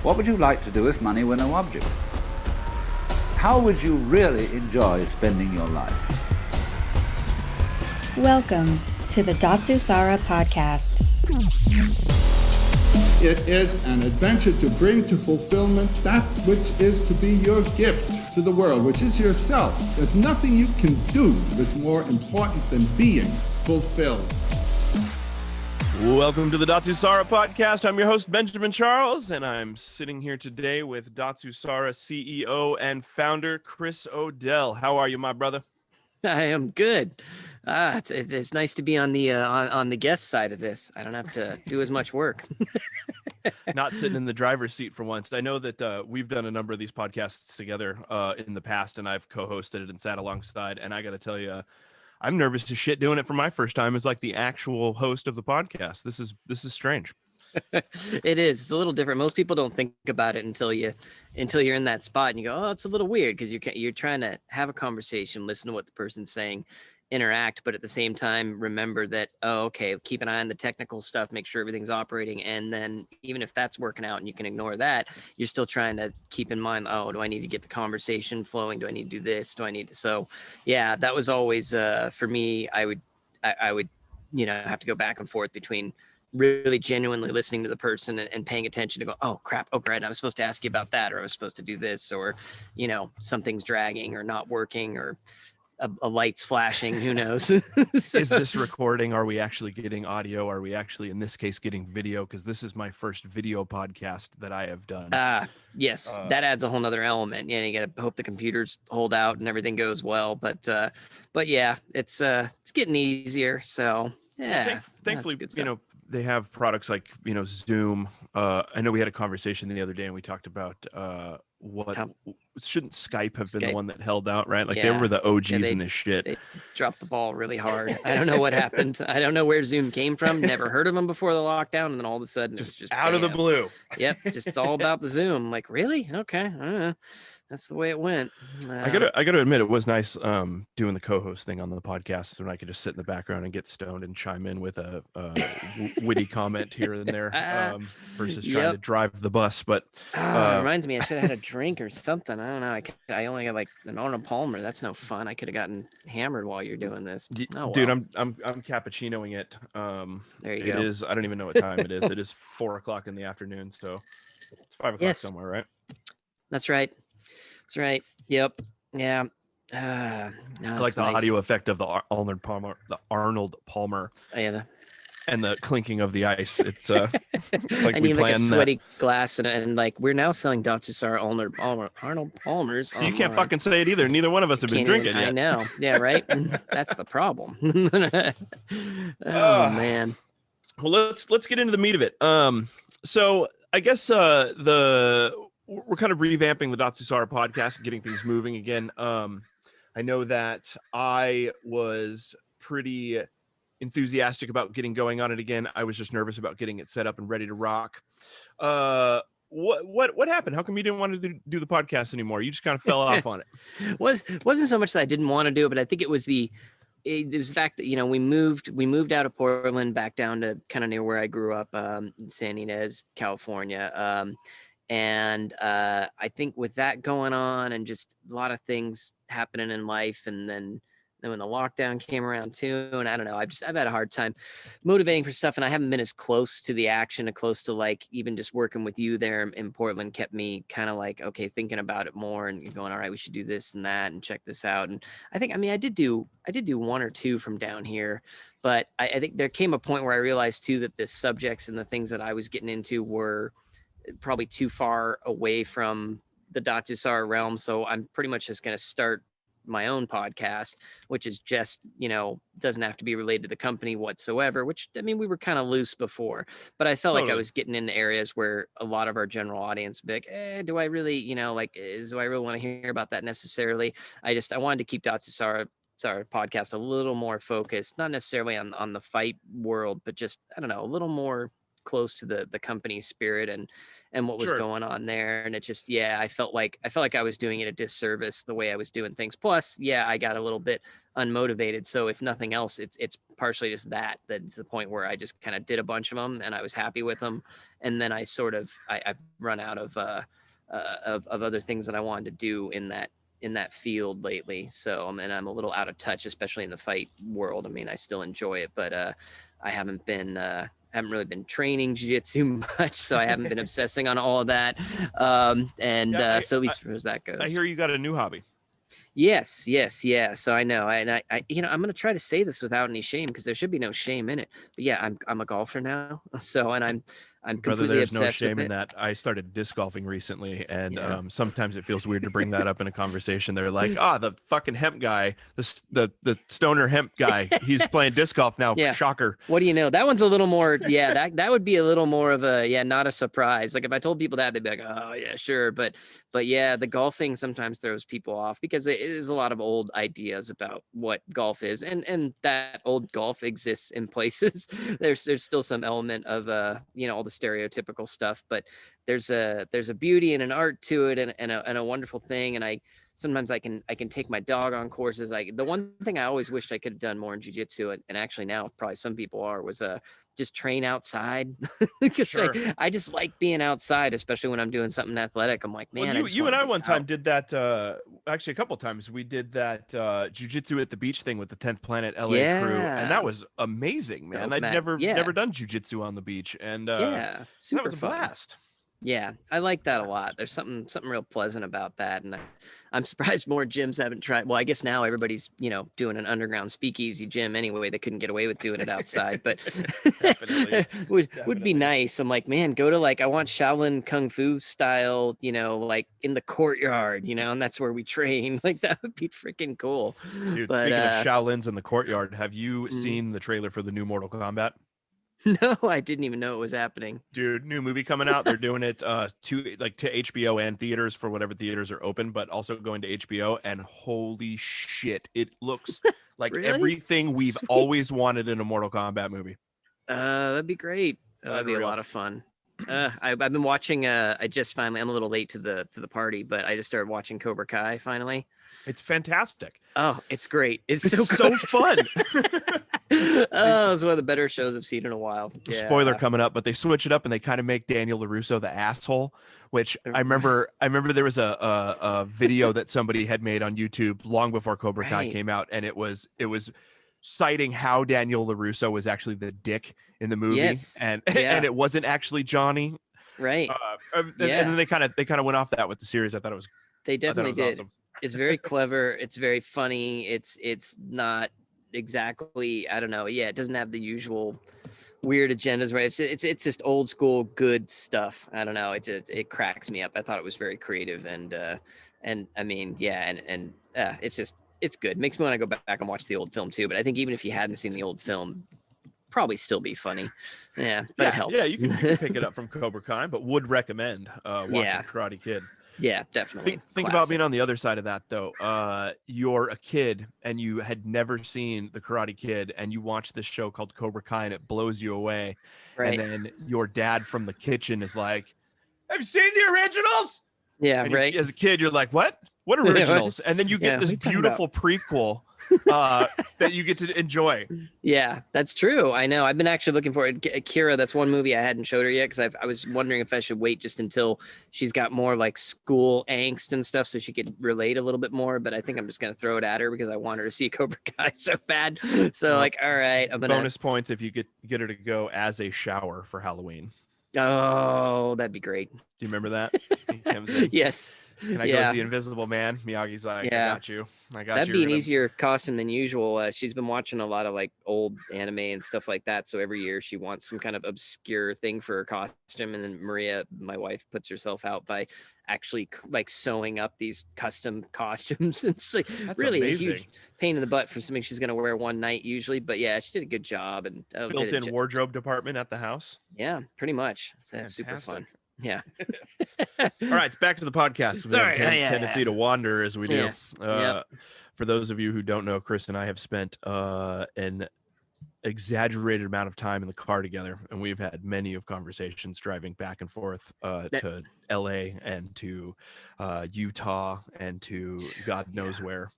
What would you like to do if money were no object? How would you really enjoy spending your life? Welcome to the Datsusara podcast. It is an adventure to bring to fulfillment that which is to be your gift to the world, which is yourself. There's nothing you can do that's more important than being fulfilled. Welcome to the Datsusara podcast. I'm your host, Benjamin Charles, and I'm sitting here today with Datsusara CEO and founder, Chris Odell. How are you, my brother? I am good. It's nice to be on the guest side of this. I don't have to do as much work. Not sitting in the driver's seat for once. I know that we've done a number of these podcasts together in the past, and I've co-hosted it and sat alongside. And I got to tell you, I'm nervous as shit doing it for my first time as like the actual host of the podcast. This is strange. It is. It's a little different. Most people don't think about it until you're in that spot and you go, oh, it's a little weird because you're trying to have a conversation, listen to what the person's saying, interact, but at the same time, remember that, oh, okay, keep an eye on the technical stuff, make sure everything's operating. And then even if that's working out and you can ignore that, you're still trying to keep in mind, oh, do I need to get the conversation flowing? Do I need to do this? Do I need to? So yeah, that was always, for me, I would, have to go back and forth between really genuinely listening to the person and paying attention to go, oh crap, oh great, I was supposed to ask you about that, or I was supposed to do this, or, something's dragging or not working, or a light's flashing, who knows? So, is this recording? Are we actually getting audio? Are we actually, in this case, getting video? Because this is my first video podcast that I have done. Yes, that adds a whole nother element. Yeah, you got to hope the computers hold out and everything goes well. But yeah, it's getting easier. So yeah, thankfully, they have products like, Zoom. I know we had a conversation the other day and we talked about shouldn't Skype have been the one that held out, right? Like they were the OGs in this shit. They dropped the ball really hard. I don't know what happened. I don't know where Zoom came from. Never heard of them before the lockdown. And then all of a sudden it was just out of the blue. Yep. It's all about the Zoom. Like, really? Okay. I don't know. That's the way it went. I gotta admit, it was nice doing the co-host thing on the podcast when I could just sit in the background and get stoned and chime in with a witty comment here and there versus trying to drive the bus. But it reminds me, I should have had a drink or something. I don't know. I only got like an Arnold Palmer. That's no fun. I could have gotten hammered while you're doing this. Oh, dude, I'm cappuccinoing it. There you go. It is. I don't even know what time it is. It is 4:00 in the afternoon, so it's 5:00 somewhere, right? That's right. That's right. Yep. Yeah. No, I like the audio effect of the Arnold Palmer. Oh, yeah. And the clinking of the ice. It's like and you like a sweaty glass and like we're now selling Datsusara Arnold Palmers. So you can't fucking say it either. Neither one of us have been drinking yet. I know. Yeah, right. That's the problem. Oh man. Well, let's get into the meat of it. So I guess we're kind of revamping the Datsusara podcast and getting things moving again. I know that I was pretty enthusiastic about getting going on it again. I was just nervous about getting it set up and ready to rock. What happened? How come you didn't want to do the podcast anymore? You just kind of fell off on it. Wasn't so much that I didn't want to do it, but I think it was the fact that we moved out of Portland back down to kind of near where I grew up, in San Ynez, California. And I think with that going on and just a lot of things happening in life, and then when the lockdown came around too, and I don't know, I've had a hard time motivating for stuff, and I haven't been as close to the action, and close to like even just working with you there in Portland kept me kind of like, okay, thinking about it more and going, all right, we should do this and that and check this out. And I did do one or two from down here, but I think there came a point where I realized too that the subjects and the things that I was getting into were probably too far away from the Datsusara realm. So I'm pretty much just going to start my own podcast, which is just, doesn't have to be related to the company whatsoever, which, we were kind of loose before, but I felt like I was getting into areas where a lot of our general audience would be like, do I really, do I really want to hear about that necessarily? I wanted to keep Datsusara podcast a little more focused, not necessarily on the fight world, but just, I don't know, a little more close to the company spirit and what was Sure. going on there. And it just, I felt like I was doing it a disservice the way I was doing things. Plus, I got a little bit unmotivated. So if nothing else, it's partially just that's the point where I just kind of did a bunch of them and I was happy with them. And then I sort of, I've run out of other things that I wanted to do in that field lately. So I'm a little out of touch, especially in the fight world. I mean, I still enjoy it, but I haven't really been training jiu-jitsu much, so I haven't been obsessing on all of that. So at least as that goes. I hear you got a new hobby. Yes. So I know, and I I'm gonna try to say this without any shame because there should be no shame in it. But yeah, I'm a golfer now, so and I'm completely Brother, there's no obsessed shame with in it. that. I started disc golfing recently, and Yeah. sometimes it feels weird to bring that up in a conversation. They're like, the fucking hemp guy, the stoner hemp guy, he's playing disc golf now. Yeah. Shocker. What do you know? That one's a little more, that would be a little more of a, not a surprise. Like if I told people that, they'd be like, oh yeah, sure. But yeah, the golf thing sometimes throws people off because it is a lot of old ideas about what golf is. And that old golf exists in places. There's still some element of, all the stereotypical stuff, but there's a beauty and an art to it and a wonderful thing. And sometimes I can take my dog on courses. The one thing I always wished I could have done more in jiu-jitsu, and actually now probably some people was just train outside because Sure. I just like being outside, especially when I'm doing something athletic. I'm like, man, Well, you and I one time out. did that. Actually, a couple times we did that jiu-jitsu at the beach thing with the 10th Planet LA crew, and that was amazing, man. Dope, I'd man. never done jiu-jitsu on the beach, and Super that was a fun. blast. Yeah, I like that a lot. There's something real pleasant about that, and I'm surprised more gyms haven't tried. Well, I guess now everybody's doing an underground speakeasy gym anyway. They couldn't get away with doing it outside, but Definitely. would be nice. I'm like, man, go to I want Shaolin Kung Fu style, like in the courtyard, and that's where we train. Like that would be freaking cool. Dude, But, speaking of Shaolins in the courtyard, have you seen the trailer for the new Mortal Kombat? No, I didn't even know it was happening. Dude, new movie coming out. They're doing it to HBO and theaters for whatever theaters are open, but also going to HBO. And holy shit, it looks like Really? everything we've Sweet. always wanted in a Mortal Kombat movie. That'd be great. That'd be a Unreal. lot of fun. I've been watching. I just finally. I'm a little late to the party, but I just started watching Cobra Kai finally. It's fantastic. Oh, it's great. It's It's so so fun. it's one of the better shows I've seen in a while. Yeah. Spoiler coming up, but they switch it up and they kind of make Daniel LaRusso the asshole, which I remember there was a video that somebody had made on YouTube long before Cobra Kai Right. came out, and it was citing how Daniel LaRusso was actually the dick in the movie, Yes. and Yeah. and it wasn't actually Johnny. Right. And Yeah. then they kind of went off that with the series. I thought it was They definitely did. awesome. It's very clever. It's very funny. It's not exactly, I don't know. Yeah, it doesn't have the usual weird agendas, right? It's just old school good stuff. I don't know. It cracks me up. I thought it was very creative and I mean, yeah, and it's good. Makes me want to go back and watch the old film too. But I think even if you hadn't seen the old film, probably still be funny. Yeah, but it helps. Yeah, you can pick it up from Cobra Kai, but would recommend watching Yeah. Karate Kid. Yeah, definitely. Think about being on the other side of that though. You're a kid and you had never seen the Karate Kid, and you watch this show called Cobra Kai, and it blows you away. Right. And then your dad from the kitchen is like, "Have you seen the originals?" Yeah, And right. as a kid, you're like, "What? What what? originals?" And then you Yeah, get this what are you talking beautiful prequel that you get to enjoy. Yeah, that's true. I know. I've been actually looking for it. Kira, that's one movie I hadn't showed her yet because I was wondering if I should wait just until she's got more like school angst and stuff so she could relate a little bit more. But I think I'm just going to throw it at her because I want her to see Cobra Kai so bad. So all right, I'm going to. Bonus points if you get her to go as a shower for Halloween. Oh, that'd be great. Do you remember that? He comes in, Yes. and I go as the Invisible Man. Miyagi's like, Yeah. I got you. That'd you. be We're an gonna- easier costume than usual. She's been watching a lot of like old anime and stuff like that. So every year she wants some kind of obscure thing for her costume. And then Maria, my wife, puts herself out by actually like sewing up these custom costumes. It's like That's really amazing. a huge pain in the butt for something she's going to wear one night usually. But yeah, she did a good job. And Built-in wardrobe department at the house. Yeah, pretty much. So that's super fun. Fantastic. Yeah. All right, it's back to the podcast. We Sorry. have a Yeah. tendency to wander as we do. Yes. Yep. For those of you who don't know, Chris and I have spent an exaggerated amount of time in the car together, and we've had many of conversations driving back and forth to LA and to Utah and to God knows where.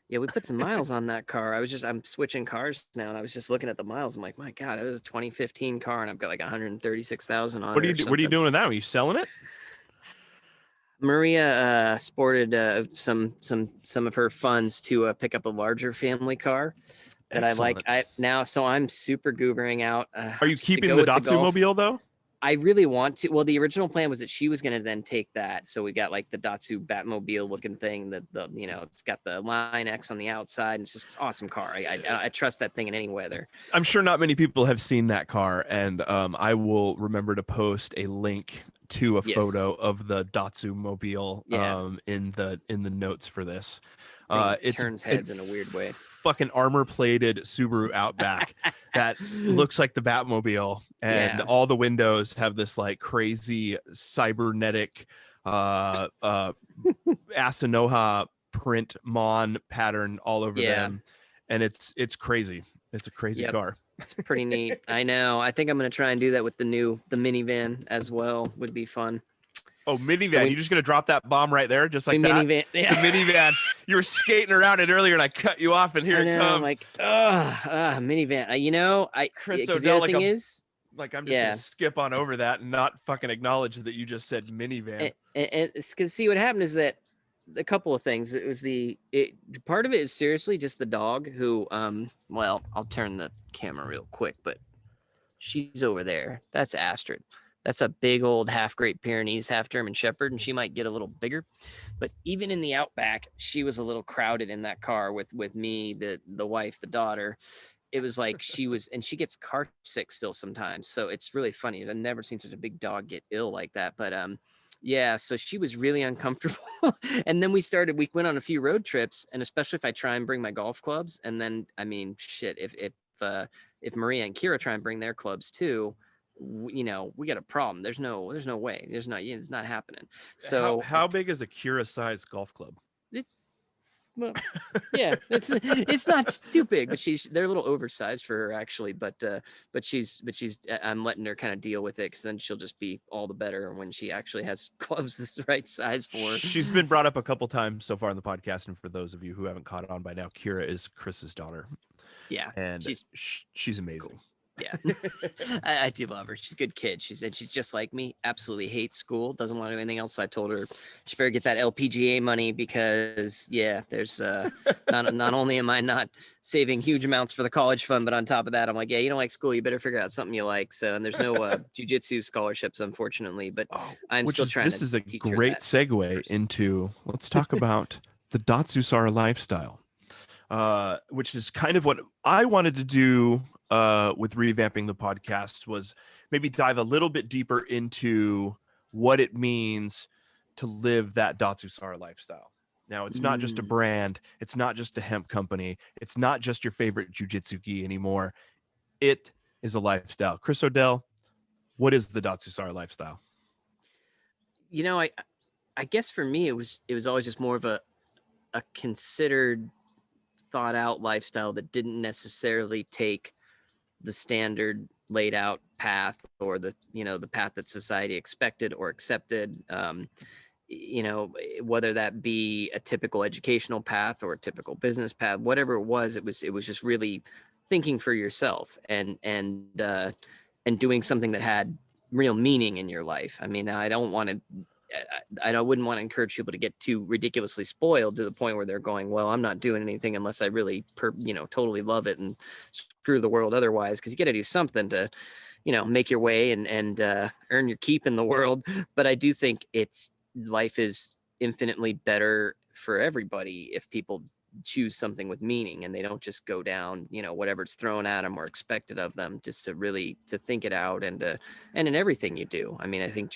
Yeah, we put some miles on that car. I'm switching cars now, and I was just looking at the miles. I'm like, my God, it was a 2015 car, and I've got like 136,000 on What it. are you doing with that? Are you selling it? Maria sported some of her funds to pick up a larger family car that Excellent. So I'm super goobering out. Are you keeping the Datsu Mobile though? I really want to. Well, the original plan was that she was going to then take that. So we got like the Datsu Batmobile looking thing that it's got the Line X on the outside. And it's just an awesome car. I trust that thing in any weather. I'm sure not many people have seen that car, and I will remember to post a link to a photo of the Datsu Mobile in the notes for this. It turns heads in a weird way. Fucking armor-plated Subaru Outback that looks like the Batmobile, and all the windows have this like crazy cybernetic Asanoha print Mon pattern all over them, and it's crazy. It's a crazy car. It's pretty neat. I know. I think I'm going to try and do that with the minivan as well. Would be fun. Oh, minivan. So you're just going to drop that bomb right there, just like that? Minivan. Yeah. The minivan. You were skating around it earlier, and I cut you off, and here it comes. I'm like, minivan. Chris the Odell, thing is, like I'm just going to skip on over that and not fucking acknowledge that you just said minivan. And because see what happened is that a couple of things. It was part of it is seriously just the dog who, well, I'll turn the camera real quick, but she's over there. That's Astrid. That's a big old half Great Pyrenees, half German Shepherd, and she might get a little bigger. But even in the Outback, she was a little crowded in that car with me, the wife, the daughter. It was like she gets car sick still sometimes. So it's really funny. I've never seen such a big dog get ill like that. But so she was really uncomfortable. And then we went on a few road trips, and especially if I try and bring my golf clubs, and then shit, if Maria and Kira try and bring their clubs too, we got a problem. There's no way. It's not happening. So how big is a Kira sized golf club? Well, yeah, it's not too big, but they're a little oversized for her actually. But I'm letting her kind of deal with it, because then she'll just be all the better when she actually has clubs the right size for her. She's been brought up a couple times so far in the podcast, and for those of you who haven't caught on by now, Kira is Chris's daughter. Yeah, and she's amazing. Cool. Yeah, I do love her. She's a good kid. She said she's just like me. Absolutely hates school. Doesn't want to do anything else. So I told her she better get that LPGA money, because there's not only am I not saving huge amounts for the college fund, but on top of that, I'm like, you don't like school, you better figure out something you like. So, and there's no Jiu Jitsu scholarships, unfortunately, but I'm still trying. This is a great segue into, let's talk about the Datsusara lifestyle. Which is kind of what I wanted to do with revamping the podcast, was maybe dive a little bit deeper into what it means to live that Datsusara lifestyle. Now, it's not just a brand. It's not just a hemp company. It's not just your favorite jiu-jitsu gi anymore. It is a lifestyle. Chris Odell, what is the Datsusara lifestyle? I guess for me, it was always just more of a considered, thought out lifestyle that didn't necessarily take the standard laid out path, or the path that society expected or accepted, whether that be a typical educational path or a typical business path, whatever it was just really thinking for yourself and doing something that had real meaning in your life. I wouldn't want to encourage people to get too ridiculously spoiled to the point where they're going, well, I'm not doing anything unless I really, totally love it, and screw the world otherwise. Because you got to do something to, make your way and earn your keep in the world. But I do think life is infinitely better for everybody if people choose something with meaning, and they don't just go down, whatever's thrown at them or expected of them, just to think it out, and in everything you do. I think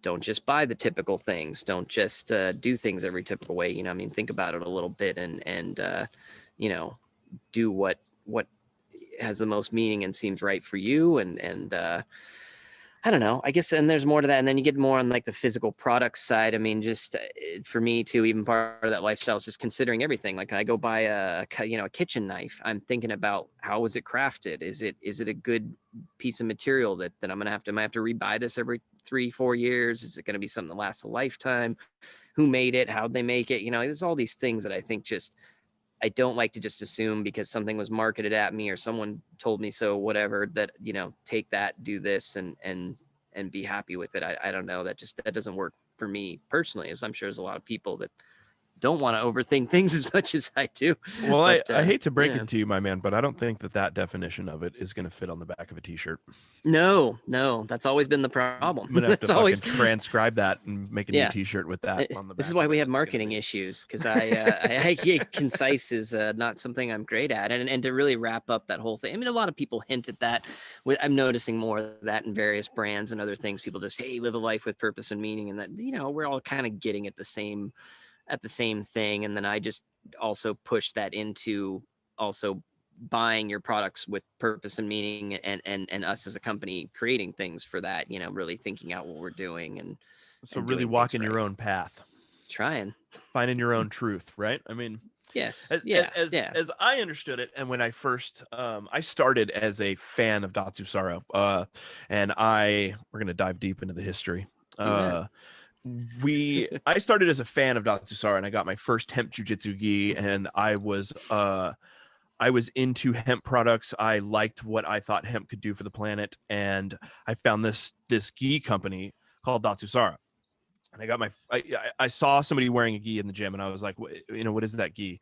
don't just buy the typical things. Don't just do things every typical way. Think about it a little bit, and do what has the most meaning and seems right for you. And I don't know. I guess, and there's more to that. And then you get more on like the physical product side. I mean, just for me too, even part of that lifestyle is just considering everything. Like I go buy a kitchen knife. I'm thinking about how was it crafted? Is it a good piece of material that am I have to rebuy this every 3-4 years? Is it going to be something that lasts a lifetime? Who made it? How'd they make it? There's all these things that I think just, I don't like to just assume because something was marketed at me or someone told me so, whatever, that, take that, do this and be happy with it. I don't know. That doesn't work for me personally, as I'm sure there's a lot of people that don't want to overthink things as much as I do. Well, But, I hate to break it to you, my man, but I don't think that definition of it is going to fit on the back of a t-shirt. No, that's always been the problem. I'm gonna have to It's always transcribe that and make a new t-shirt with that on the back. This is why we have marketing issues, because I concise is not something I'm great at. And to really wrap up that whole thing, I mean, a lot of people hint at that. I'm noticing more of that in various brands and other things. People just, hey, live a life with purpose and meaning, and that, we're all kind of getting at the same thing. And then I just also push that into also buying your products with purpose and meaning, and us as a company creating things for that, really thinking out what we're doing. And so really walking your own path, trying, finding your own truth, right? I mean, yes. As I understood it, and when I first I started as a fan of Datsusara, and we're going to dive deep into the history. I started as a fan of Datsusara, and I got my first hemp jiu-jitsu gi, and I was into hemp products. I liked what I thought hemp could do for the planet, and I found this gi company called Datsusara. And I got I saw somebody wearing a gi in the gym, and I was like, what is that gi?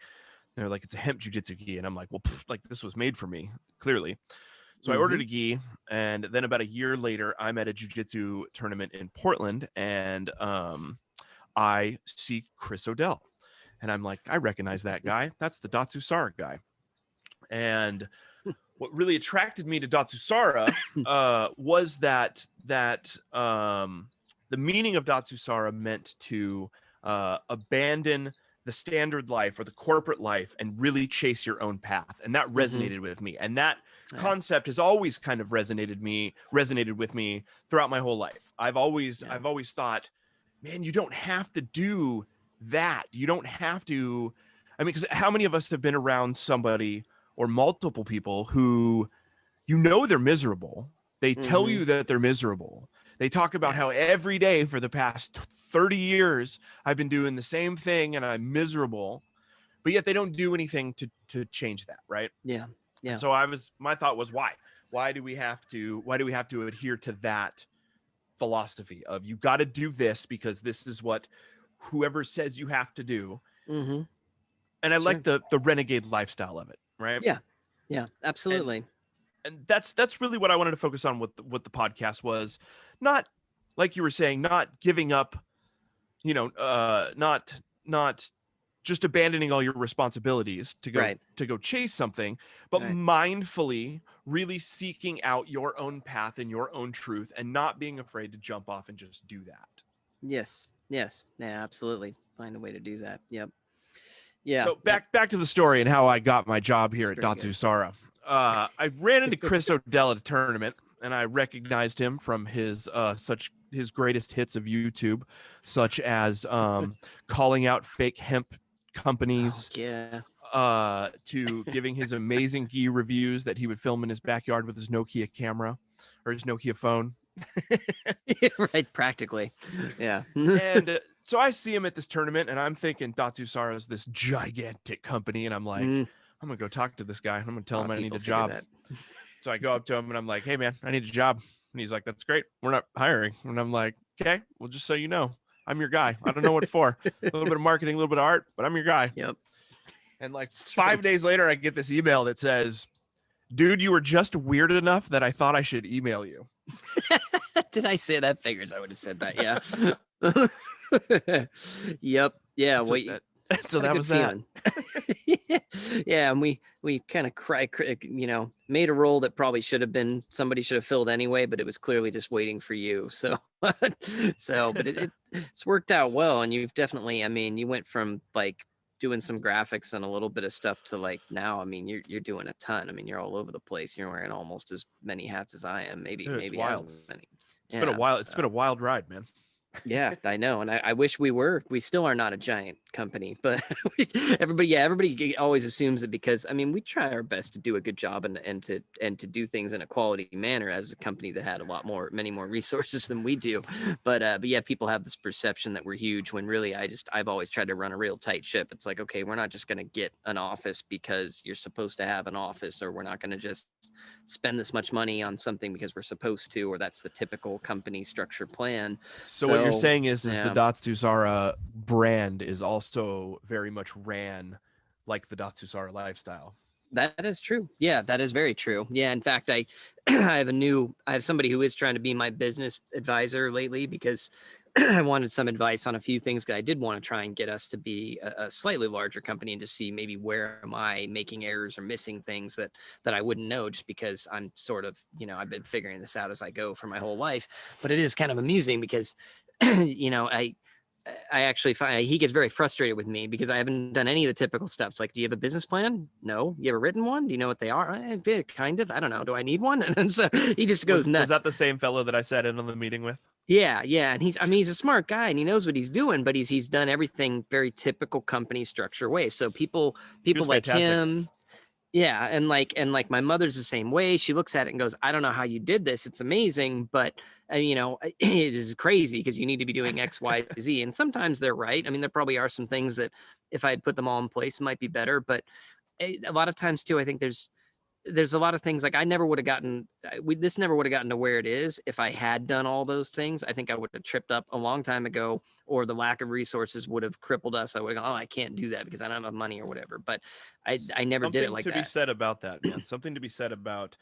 And they're like, it's a hemp jiu-jitsu gi. And I'm like, well, this was made for me, clearly. So I ordered a gi, and then about a year later, I'm at a jiu-jitsu tournament in Portland, and I see Chris Odell. And I'm like, I recognize that guy. That's the Datsusara guy. And what really attracted me to Datsusara was that the meaning of Datsusara meant to abandon the standard life or the corporate life and really chase your own path. And that resonated with me. And that concept has always kind of resonated with me throughout my whole life. I've always thought, man, you don't have to do that. You don't have to. I mean, because how many of us have been around somebody or multiple people who, they're miserable. They tell you that they're miserable. They talk about how every day for the past 30 years, I've been doing the same thing and I'm miserable, but yet they don't do anything to change that. Right. Yeah. Yeah. And so my thought was, why do we have to adhere to that philosophy of, you got to do this because this is what whoever says you have to do. Mm-hmm. And I like the renegade lifestyle of it. Right. Yeah. Yeah, absolutely. And that's really what I wanted to focus on with what the podcast was. Not, like you were saying, not giving up, not just abandoning all your responsibilities to go chase something, but mindfully really seeking out your own path and your own truth and not being afraid to jump off and just do that. Yes. Yeah, absolutely. Find a way to do that. Yep. Yeah. So back to the story and how I got my job here at Datsusara. I ran into Chris Odell at a tournament, and I recognized him from his greatest hits of YouTube, such as calling out fake hemp companies, to giving his amazing gi reviews that he would film in his backyard with his Nokia camera or his Nokia phone. Right, practically. Yeah. And so I see him at this tournament, and I'm thinking Datsusara is this gigantic company, and I'm like, I'm gonna go talk to this guy. I'm gonna tell him I need a job. So I go up to him and I'm like, hey man, I need a job. And he's like, that's great, we're not hiring. And I'm like, okay, well, just so you know, I'm your guy. I don't know what for. A little bit of marketing, a little bit of art, but I'm your guy. Yep. And like 5 days later, I get this email that says, dude, you were just weird enough that I thought I should email you. Did I say that? Figures I would have said that. Yeah. Yep. Yeah. So that was that. Yeah, and we kind of made a role that probably somebody should have filled anyway, but it was clearly just waiting for you. So but it's worked out well, and you've definitely, I mean, you went from like doing some graphics and a little bit of stuff to like now, I mean, you're doing a ton. I mean, you're all over the place. You're wearing almost as many hats as I am, maybe as many. It's been a wild. It's been a wild ride, man. Yeah, I know. And I wish we still are not a giant company, but everybody always assumes that because, I mean, we try our best to do a good job and to do things in a quality manner as a company that had many more resources than we do. But yeah, people have this perception that we're huge when really I've always tried to run a real tight ship. It's like, okay, we're not just going to get an office because you're supposed to have an office, or we're not going to just spend this much money on something because we're supposed to, or that's the typical company structure plan. So what you're saying is yeah. the Datsusara brand is also very much ran like the Datsusara lifestyle. That is true. Yeah, that is very true. Yeah, in fact, I I have somebody who is trying to be my business advisor lately because I wanted some advice on a few things that I did want to try and get us to be a slightly larger company and to see maybe where am I making errors or missing things that I wouldn't know just because I'm sort of, I've been figuring this out as I go for my whole life. But it is kind of amusing because, I actually find he gets very frustrated with me because I haven't done any of the typical steps. Like, do you have a business plan? No. You have a written one? Do you know what they are? Kind of. I don't know. Do I need one? And so he just goes nuts. Was that the same fellow that I sat in on the meeting with? Yeah. And he's a smart guy and he knows what he's doing, but he's done everything very typical company structure way. So people like fantastic. him. Yeah. And like my mother's the same way. She looks at it and goes, I don't know how you did this. It's amazing, but it is crazy because you need to be doing X, Y, Z. And sometimes they're right. I mean, there probably are some things that if I had put them all in place, it might be better. But a lot of times too, I think there's a lot of things like this never would have gotten to where it is if I had done all those things. I think I would have tripped up a long time ago, or the lack of resources would have crippled us. I would have gone, oh, I can't do that because I don't have money or whatever. But I never did it like that. Something to be said about that, man. Something to be said about.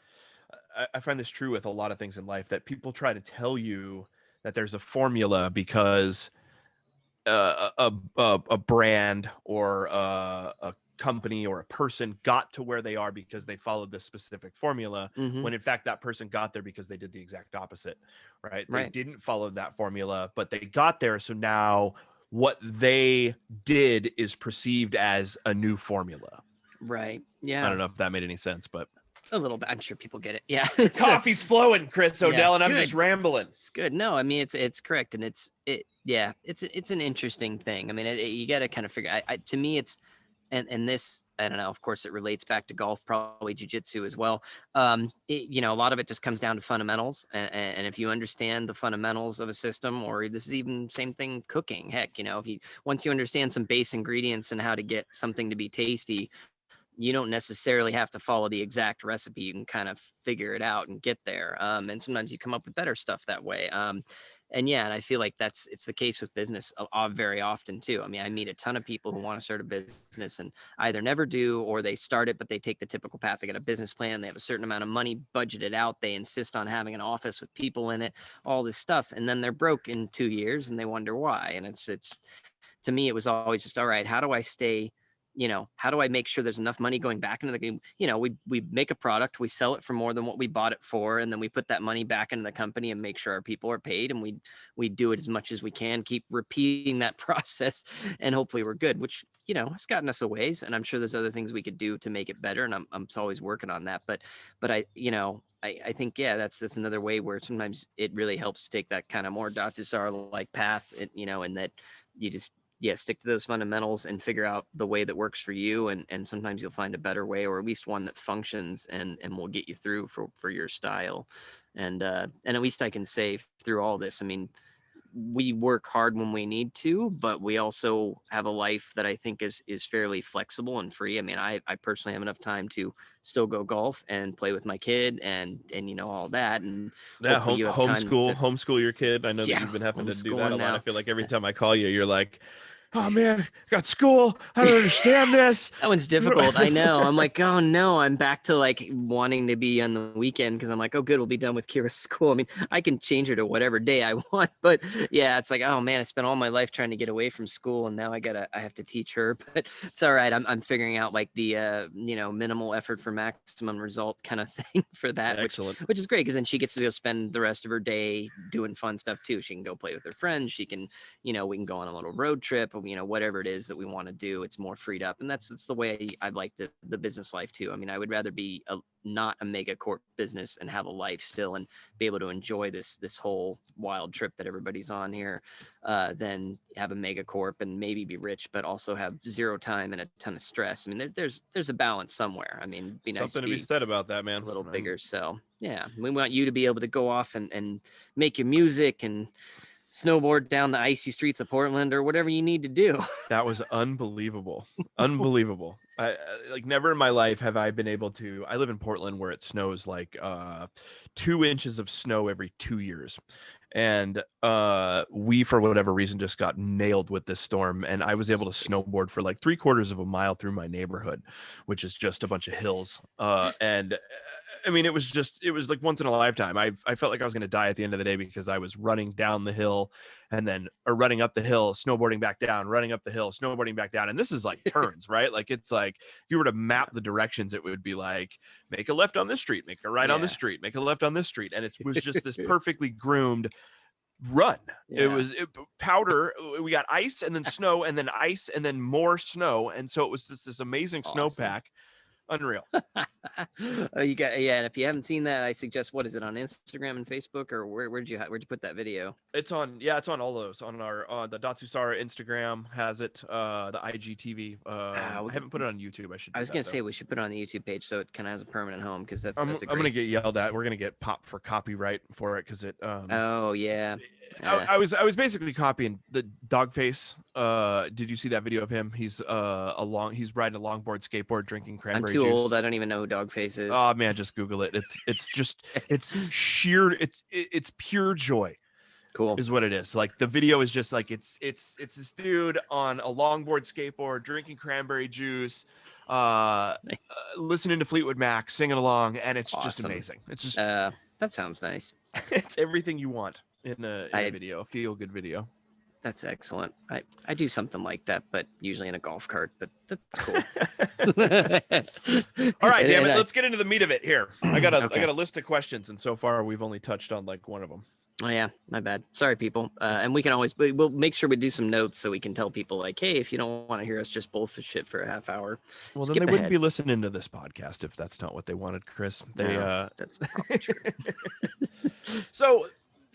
I find this true with a lot of things in life, that people try to tell you that there's a formula because a brand or a company or a person got to where they are because they followed this specific formula, when in fact that person got there because they did the exact opposite, right? They didn't follow that formula, but they got there. So now what they did is perceived as a new formula. Right. Yeah. I don't know if that made any sense, but a little bit. I'm sure people get it. Yeah. Coffee's flowing, Chris Odell, and I'm just rambling. It's good. No, I mean, it's correct. And it's an interesting thing. I mean, you got to kind of figure to me, it's, and this, I don't know, of course it relates back to golf, probably jiu-jitsu as well. A lot of it just comes down to fundamentals. And if you understand the fundamentals of a system, or this is even same thing, cooking, heck, once you understand some base ingredients and how to get something to be tasty, you don't necessarily have to follow the exact recipe. You can kind of figure it out and get there. And sometimes you come up with better stuff that way. And I feel like it's the case with business very often too. I mean, I meet a ton of people who want to start a business and either never do, or they start it, but they take the typical path. They got a business plan. They have a certain amount of money budgeted out. They insist on having an office with people in it, all this stuff. And then they're broke in 2 years and they wonder why. And it's, to me, it was always just, all right, how do I stay, how do I make sure there's enough money going back into the game? We make a product, we sell it for more than what we bought it for. And then we put that money back into the company and make sure our people are paid. And we do it as much as we can, keep repeating that process. And hopefully we're good, which, it's gotten us a ways. And I'm sure there's other things we could do to make it better. And I'm always working on that. But I think, that's another way where sometimes it really helps to take that kind of more Datsusara like path, and that you just, stick to those fundamentals and figure out the way that works for you. And sometimes you'll find a better way, or at least one that functions and will get you through for your style. And at least I can say through all this, I mean, we work hard when we need to, but we also have a life that I think is fairly flexible and free. I mean, I personally have enough time to still go golf and play with my kid and all that. And homeschool your kid. I know that you've been having to do that a lot. I feel like every time I call you, you're like, oh man, I got school. I don't understand this. That one's difficult. I know. I'm like, oh no, I'm back to like wanting to be on the weekend because I'm like, oh good, we'll be done with Kira's school. I mean, I can change her to whatever day I want, but it's like, oh man, I spent all my life trying to get away from school and now I have to teach her, but it's all right. I'm figuring out like the, minimal effort for maximum result kind of thing for that, which is great because then she gets to go spend the rest of her day doing fun stuff too. She can go play with her friends. She can, we can go on a little road trip. whatever it is that we want to do, it's more freed up. And that's the way I like the business life too. I mean, I would rather be not a mega corp business and have a life still and be able to enjoy this whole wild trip that everybody's on here, than have a mega corp and maybe be rich, but also have zero time and a ton of stress. I mean, there's a balance somewhere. I mean, it'd be nice Something to be said about that, man. a little bigger. So yeah, we want you to be able to go off and make your music and snowboard down the icy streets of Portland or whatever you need to do. That was unbelievable. Unbelievable. I like never in my life have I been able to. I live in Portland where it snows like 2 inches of snow every 2 years. And we, for whatever reason, just got nailed with this storm. And I was able to snowboard for like 3/4 of a mile through my neighborhood, which is just a bunch of hills. And I mean, it was like once in a lifetime. I felt like I was going to die at the end of the day because I was running down the hill or running up the hill, snowboarding back down, running up the hill, snowboarding back down. And this is like turns, right? Like, it's like, if you were to map the directions, it would be like, make a left on this street, make a right on this street, make a left on this street. And it was just this perfectly groomed run. It was powder. We got ice and then snow and then ice and then more snow. And so it was this amazing snowpack. Unreal. You got, and if you haven't seen that, I suggest, what is it, on Instagram and Facebook, or where'd you put that video? It's on all those on our the Datsusara Instagram has it, the IGTV. I haven't put it on YouTube. I was gonna say we should put it on the YouTube page so it kind of has a permanent home, because I'm gonna get yelled at. We're gonna get popped for copyright for it because it. Oh yeah. I was basically copying the Dogface. Did you see that video of him? He's he's riding a longboard, skateboard, drinking cranberry I'm too juice. old. I don't even know who Dogface is. Oh man, just Google it. It's pure joy. Cool is what it is. Like, the video is just like, it's this dude on a longboard, skateboard, drinking cranberry juice, listening to Fleetwood Mac, singing along, and it's just amazing. It's just that sounds nice. It's everything you want in a video, a feel good video. That's excellent. I do something like that, but usually in a golf cart, but that's cool. All right, damn it. Let's get into the meat of it here. I got a list of questions, and so far we've only touched on like one of them. Oh yeah, my bad. Sorry, people. And we'll make sure we do some notes so we can tell people, like, hey, if you don't want to hear us just bullshit shit for a half hour, well, then they wouldn't be listening to this podcast if that's not what they wanted, Chris. That's probably true.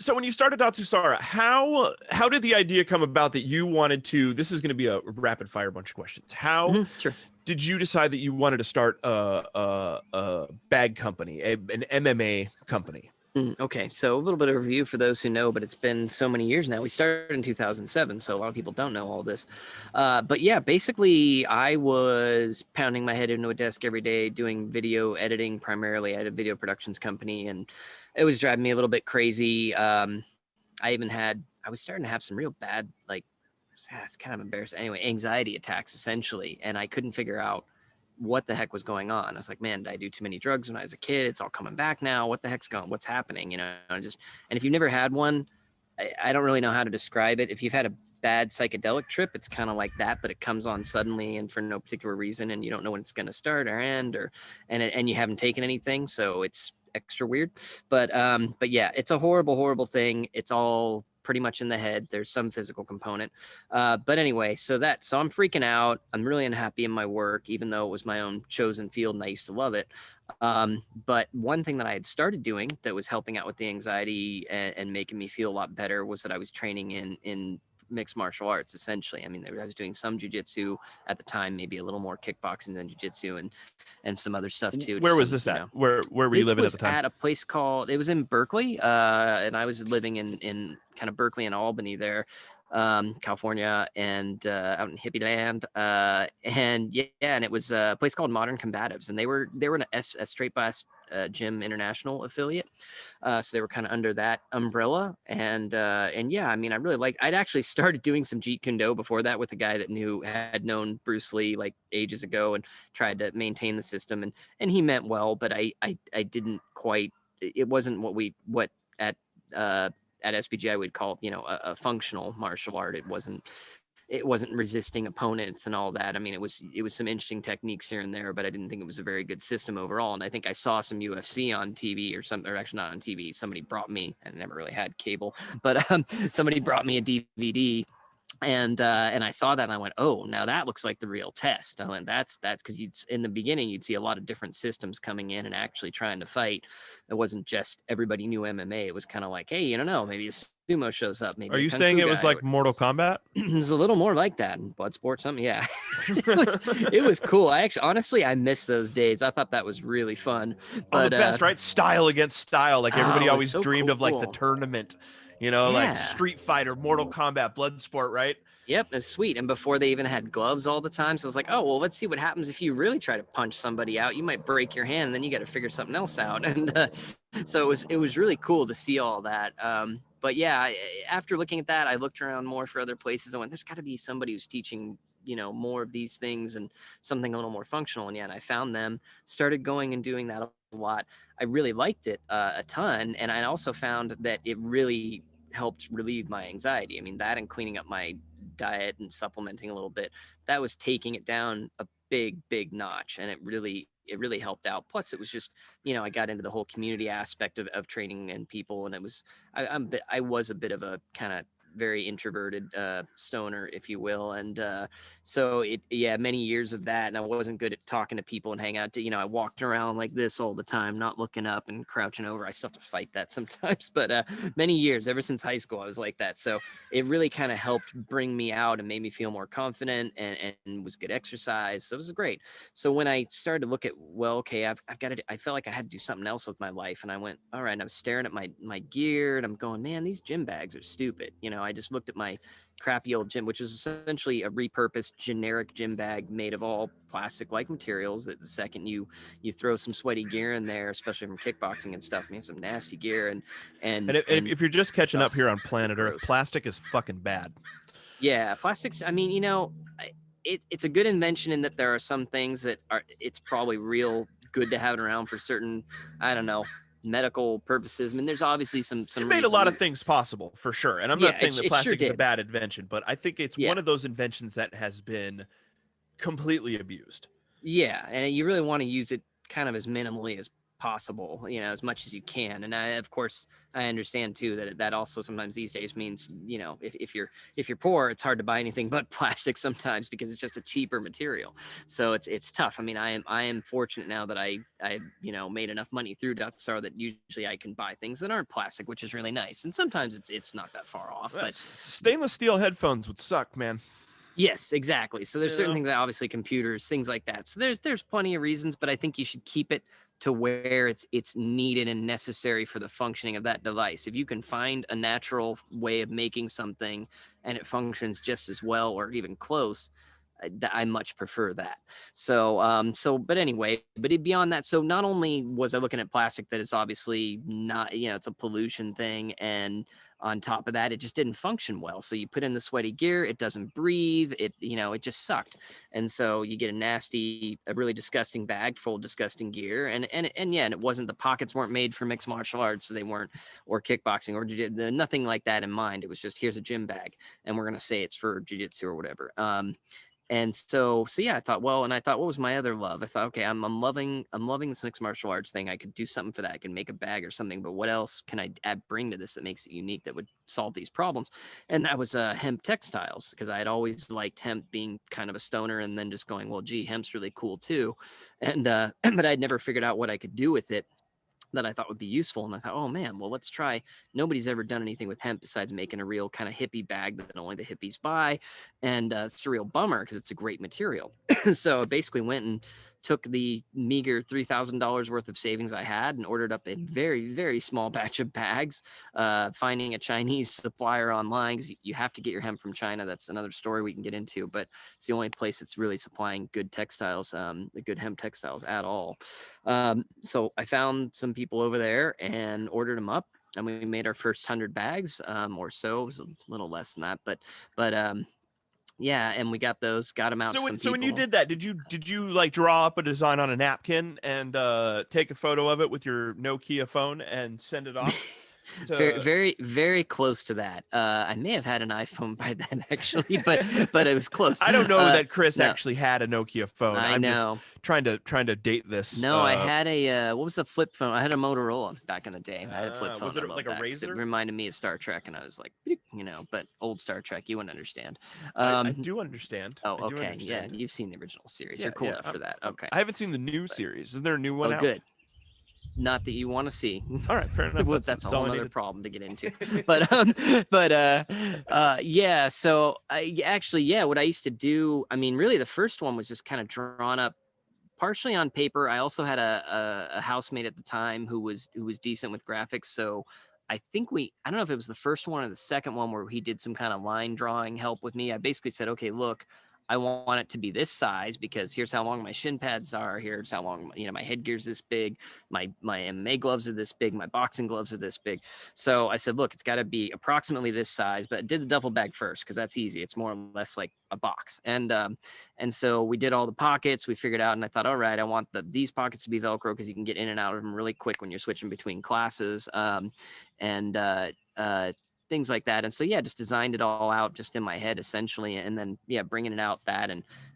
So when you started Datsusara, how did the idea come about that you wanted to? This is going to be a rapid fire bunch of questions. How did you decide that you wanted to start a bag company, an MMA company? Okay, so a little bit of review for those who know, but it's been so many years now. We started in 2007, so a lot of people don't know all this. But yeah, basically, I was pounding my head into a desk every day doing video editing primarily. I had a video productions company, and it was driving me a little bit crazy. I was starting to have some real bad, like, it's kind of embarrassing. Anyway, anxiety attacks, essentially, and I couldn't figure out what the heck was going on. I was like, man, did I do too many drugs when I was a kid? It's all coming back now. What the heck's going? What's happening? And if you've never had one, I don't really know how to describe it. If you've had a bad psychedelic trip, it's kind of like that, but it comes on suddenly and for no particular reason, and you don't know when it's going to start or end, and you haven't taken anything, so it's extra weird. But yeah, it's a horrible thing. It's all pretty much in the head. There's some physical component. But anyway, so I'm freaking out. I'm really unhappy in my work, even though it was my own chosen field and I used to love it. But one thing that I had started doing that was helping out with the anxiety and making me feel a lot better was that I was training in mixed martial arts, essentially. I mean, I was doing some jiu-jitsu at the time, maybe a little more kickboxing than jiu-jitsu, and some other stuff too. Where was this at? Where were you living at the time? At a place called, it was in Berkeley, and I was living in kind of Berkeley and Albany there, California, and out in hippie land, and it was a place called Modern Combatives, and they were a straight blast gym international affiliate, so they were kind of under that umbrella, and yeah, I mean, I'd actually started doing some Jeet Kune Do before that with a guy that had known Bruce Lee like ages ago and tried to maintain the system, and he meant well, but I didn't quite, it wasn't what at SPG I would call, a functional martial art. It wasn't resisting opponents and all that. I mean, it was some interesting techniques here and there, but I didn't think it was a very good system overall. And I think I saw some UFC on TV or actually not on TV. Somebody brought me, I never really had cable, but somebody brought me a DVD And I saw that and I went, oh, now that looks like the real test. I went, that's because in the beginning you'd see a lot of different systems coming in and actually trying to fight. It wasn't just everybody knew MMA. It was kind of like, hey, you don't know, maybe a sumo shows up, maybe Are a you kung saying fu it was guy like Mortal Kombat? it was a little more like that in Bloodsport, something. Yeah, it was cool. I actually, honestly, I miss those days. I thought that was really fun. Oh, the But best, right? Style against style. Like everybody oh, it's always so dreamed of like the cool. tournament, you know, like Yeah. Street Fighter, Mortal Kombat, Bloodsport, right? Yep, it's sweet. And before they even had gloves all the time, so I was like, oh well, let's see what happens if you really try to punch somebody out. You might break your hand, and then you got to figure something else out. And so it was really cool to see all that. But yeah, after looking at that, I looked around more for other places. I went, there's got to be somebody who's teaching, you know, more of these things and something a little more functional. And yeah, and I found them, started going and doing that a lot. I really liked it a ton, and I also found that it really helped relieve my anxiety. I mean, that and cleaning up my diet and supplementing a little bit, that was taking it down a big notch, and it really helped out. Plus it was just, you know, I got into the whole community aspect of training and people, and it was I was a bit of a kind of very introverted stoner, if you will, and so many years of that, and I wasn't good at talking to people and hang out to, you know, I walked around like this all the time, not looking up and crouching over. I still have to fight that sometimes, but many years, ever since high school, I was like that. So it really kind of helped bring me out and made me feel more confident, and was good exercise. So it was great. So when I started to look at, well, okay, I've got to, I felt like I had to do something else with my life, and I went, all right, and I was staring at my gear, and I'm going, man, these gym bags are stupid. You know, I just looked at my crappy old gym, which is essentially a repurposed generic gym bag made of all plastic-like materials that the second you throw some sweaty gear in there, especially from kickboxing and stuff, man, some nasty gear. And if you're just catching up here on planet Earth, gross. plastic is fucking bad. Yeah, plastics, I mean, you know, it's a good invention in that there are some things that are, it's probably real good to have it around for certain, I don't know, medical purposes. I mean, there's obviously some It made a lot of things possible, for sure. And I'm not saying that plastic is a bad invention, but I think it's one of those inventions that has been completely abused. Yeah, and you really want to use it kind of as minimally as possible, you know, as much as you can. And of course, I understand too that also sometimes these days means, you know, if you're poor, it's hard to buy anything but plastic sometimes because it's just a cheaper material. So it's tough. I mean, I am fortunate now that I you know, made enough money through Datsusara that usually I can buy things that aren't plastic, which is really nice. And sometimes it's not that far off. But stainless steel headphones would suck, man. Yes, exactly. So there's certain things that obviously computers, things like that. So there's plenty of reasons, but I think you should keep it to where it's needed and necessary for the functioning of that device. If you can find a natural way of making something and it functions just as well or even close, I much prefer that. So, but anyway, beyond that, so not only was I looking at plastic that is obviously not, you know, it's a pollution thing, and on top of that, it just didn't function well. So you put in the sweaty gear, it doesn't breathe, it, you know, it just sucked. And so you get a really disgusting bag full of disgusting gear. And it wasn't, the pockets weren't made for mixed martial arts. So they weren't, or kickboxing or nothing like that in mind. It was just, here's a gym bag and we're going to say it's for jiu-jitsu or whatever. And so yeah, I thought, what was my other love? I thought, okay, I'm loving this mixed martial arts thing. I could do something for that. I can make a bag or something, but what else can I bring to this that makes it unique, that would solve these problems? And that was hemp textiles, because I had always liked hemp, being kind of a stoner, and then just going, well, gee, hemp's really cool too. And, but I'd never figured out what I could do with it that I thought would be useful. And I thought, oh man, well, let's try. Nobody's ever done anything with hemp besides making a real kind of hippie bag that only the hippies buy. And it's a real bummer because it's a great material. So I basically went and took the meager $3,000 worth of savings I had and ordered up a very, very small batch of bags, finding a Chinese supplier online, because you have to get your hemp from China. That's another story we can get into, but it's the only place that's really supplying good textiles, good hemp textiles at all. So I found some people over there and ordered them up, and we made our first 100 bags or so. It was a little less than that, but yeah, and we got them out to some people. So when you did that, did you like draw up a design on a napkin and take a photo of it with your Nokia phone and send it off? Very, very, very close to that. I may have had an iPhone by then, actually, but it was close. I don't know that Chris no. actually had a Nokia phone. I I'm know. just trying to date this. No, I had a what was the flip phone? I had a Motorola back in the day. I had a flip phone. Was it I loved like a that 'cause Razor? It reminded me of Star Trek, and I was like, but old Star Trek, you wouldn't understand. I do understand. Oh, I do okay, understand. yeah, you've seen the original series. Yeah, You're cool yeah, enough for that. Okay. I haven't seen the new series. Is there a new one out? Good. Not that you want to see. All right, fair enough. Well, that's a whole other problem to get into. Yeah. So what I used to do, I mean, really the first one was just kind of drawn up partially on paper. I also had a housemate at the time who was decent with graphics. So I think I don't know if it was the first one or the second one where he did some kind of line drawing help with me. I basically said, okay, look, I want it to be this size because here's how long my shin pads are. Here's how long, my headgear's this big. My MMA gloves are this big. My boxing gloves are this big. So I said, look, it's got to be approximately this size, but I did the duffel bag first because that's easy. It's more or less like a box. And so we did all the pockets. We figured out, and I thought, all right, I want these pockets to be Velcro because you can get in and out of them really quick when you're switching between classes. Things like that. And so, just designed it all out just in my head essentially. And then, bringing it out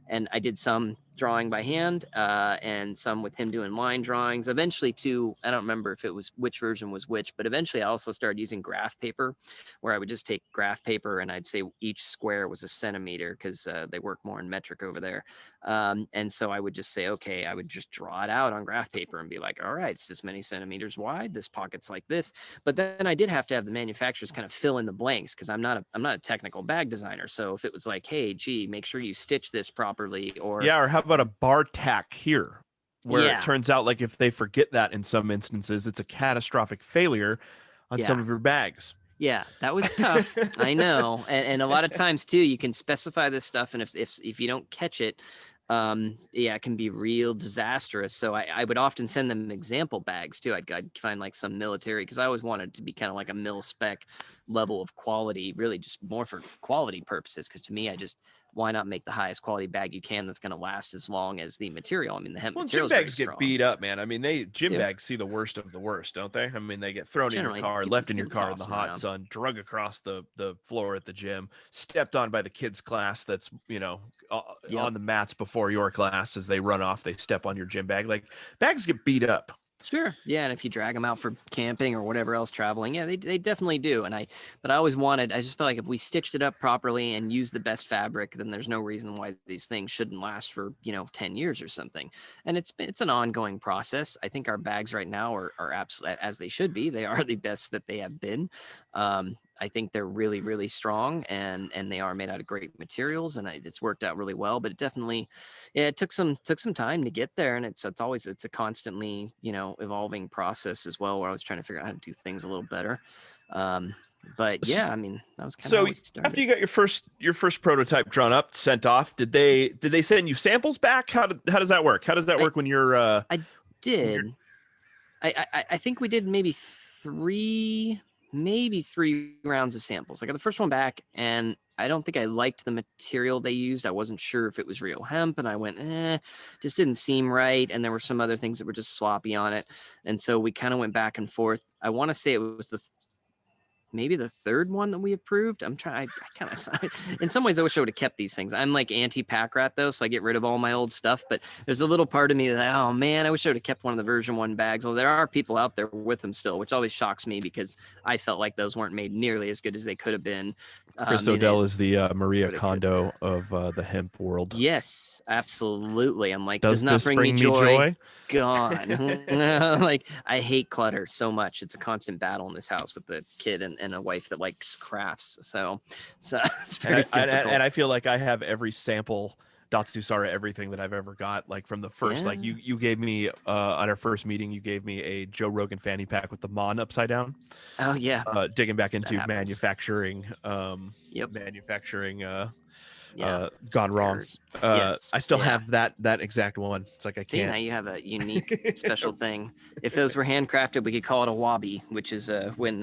and I did some drawing by hand and some with him doing line drawings. Eventually too, I don't remember if it was which version was which, but eventually I also started using graph paper where I would just take graph paper and I'd say each square was a centimeter because they work more in metric over there. And so I would just say, okay, I would just draw it out on graph paper and be like, all right, it's this many centimeters wide. This pocket's like this. But then I did have to have the manufacturers kind of fill in the blanks because I'm not a technical bag designer. So if it was like, hey, gee, make sure you stitch this properly, or how about a bar tack here? Where it turns out like if they forget that in some instances, it's a catastrophic failure on some of your bags. Yeah, that was tough. I know. And a lot of times too, you can specify this stuff. And if you don't catch it, it can be real disastrous. So I would often send them example bags too. I'd find like some military, because I always wanted it to be kind of like a mil spec level of quality, really just more for quality purposes. Because to me, why not make the highest quality bag you can that's going to last as long as the material? I mean, the hemp material. Gym bags get beat up, man. I mean, gym bags see the worst of the worst, don't they? I mean, they get thrown in your car, left in your car in the hot sun, drug across the floor at the gym, stepped on by the kids' class that's, on the mats before your class. As they run off, they step on your gym bag. Like, bags get beat up. Sure. Yeah. And if you drag them out for camping or whatever else traveling, they definitely do. But I just felt like if we stitched it up properly and used the best fabric, then there's no reason why these things shouldn't last for, 10 years or something. And it's an ongoing process. I think our bags right now are absolutely as they should be. They are the best that they have been. I think they're really, really strong and they are made out of great materials, and it's worked out really well. But it definitely, it took some time to get there, and it's a constantly, evolving process as well, where I was trying to figure out how to do things a little better. But yeah, I mean, that was kind of how it started. After you got your first prototype drawn up, sent off, did they send you samples back? How does that work? How does that work when you're? I did. I think we did maybe three rounds of samples. I got the first one back, and I don't think I liked the material they used. I wasn't sure if it was real hemp, and I went, just didn't seem right. And there were some other things that were just sloppy on it. And so we kind of went back and forth. I want to say it was maybe the third one that we approved. I kind of, in some ways, I wish I would have kept these things. I'm like anti-pack rat though, so I get rid of all my old stuff. But there's a little part of me that, oh man, I wish I would have kept one of the version 1 bags. Well, there are people out there with them still, which always shocks me because I felt like those weren't made nearly as good as they could have been. Chris Odell is the Maria Kondo of the hemp world. Yes, absolutely. I'm like, does not this bring me joy? Gone. Like, I hate clutter so much. It's a constant battle in this house with the kid and a wife that likes crafts. So it's very difficult. And I feel like I have every sample Datsusara everything that I've ever got, like from the first, like you gave me at our first meeting, you gave me a Joe Rogan fanny pack with the Mon upside down. Oh yeah. Digging back into manufacturing, gone wrong. errors. I still Yeah. have that exact one. It's like I See, now can't. you have a unique special thing. If those were handcrafted, we could call it a wabi, which is when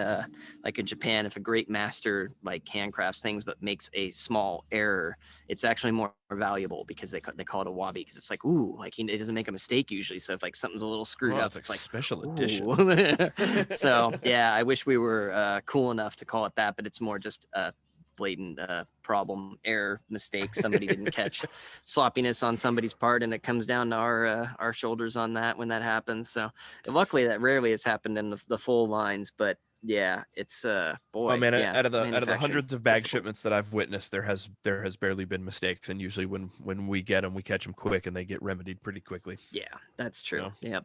like in Japan, if a great master like handcrafts things but makes a small error, it's actually more valuable because they call it a wabi because it's like, ooh, like it doesn't make a mistake usually. So if like something's a little screwed Well, up, it's like special ooh. edition. So yeah, I wish we were cool enough to call it that, but it's more just blatant problem, error, mistake. Somebody didn't catch sloppiness on somebody's part, and it comes down to our shoulders on that when that happens. So luckily, that rarely has happened in the full lines, but yeah, it's boy. Oh man, yeah, out of the manufacturing's hundreds of bag difficult. shipments that I've witnessed, there has barely been mistakes, and usually when we get them, we catch them quick, and they get remedied pretty quickly. Yeah, that's true. No.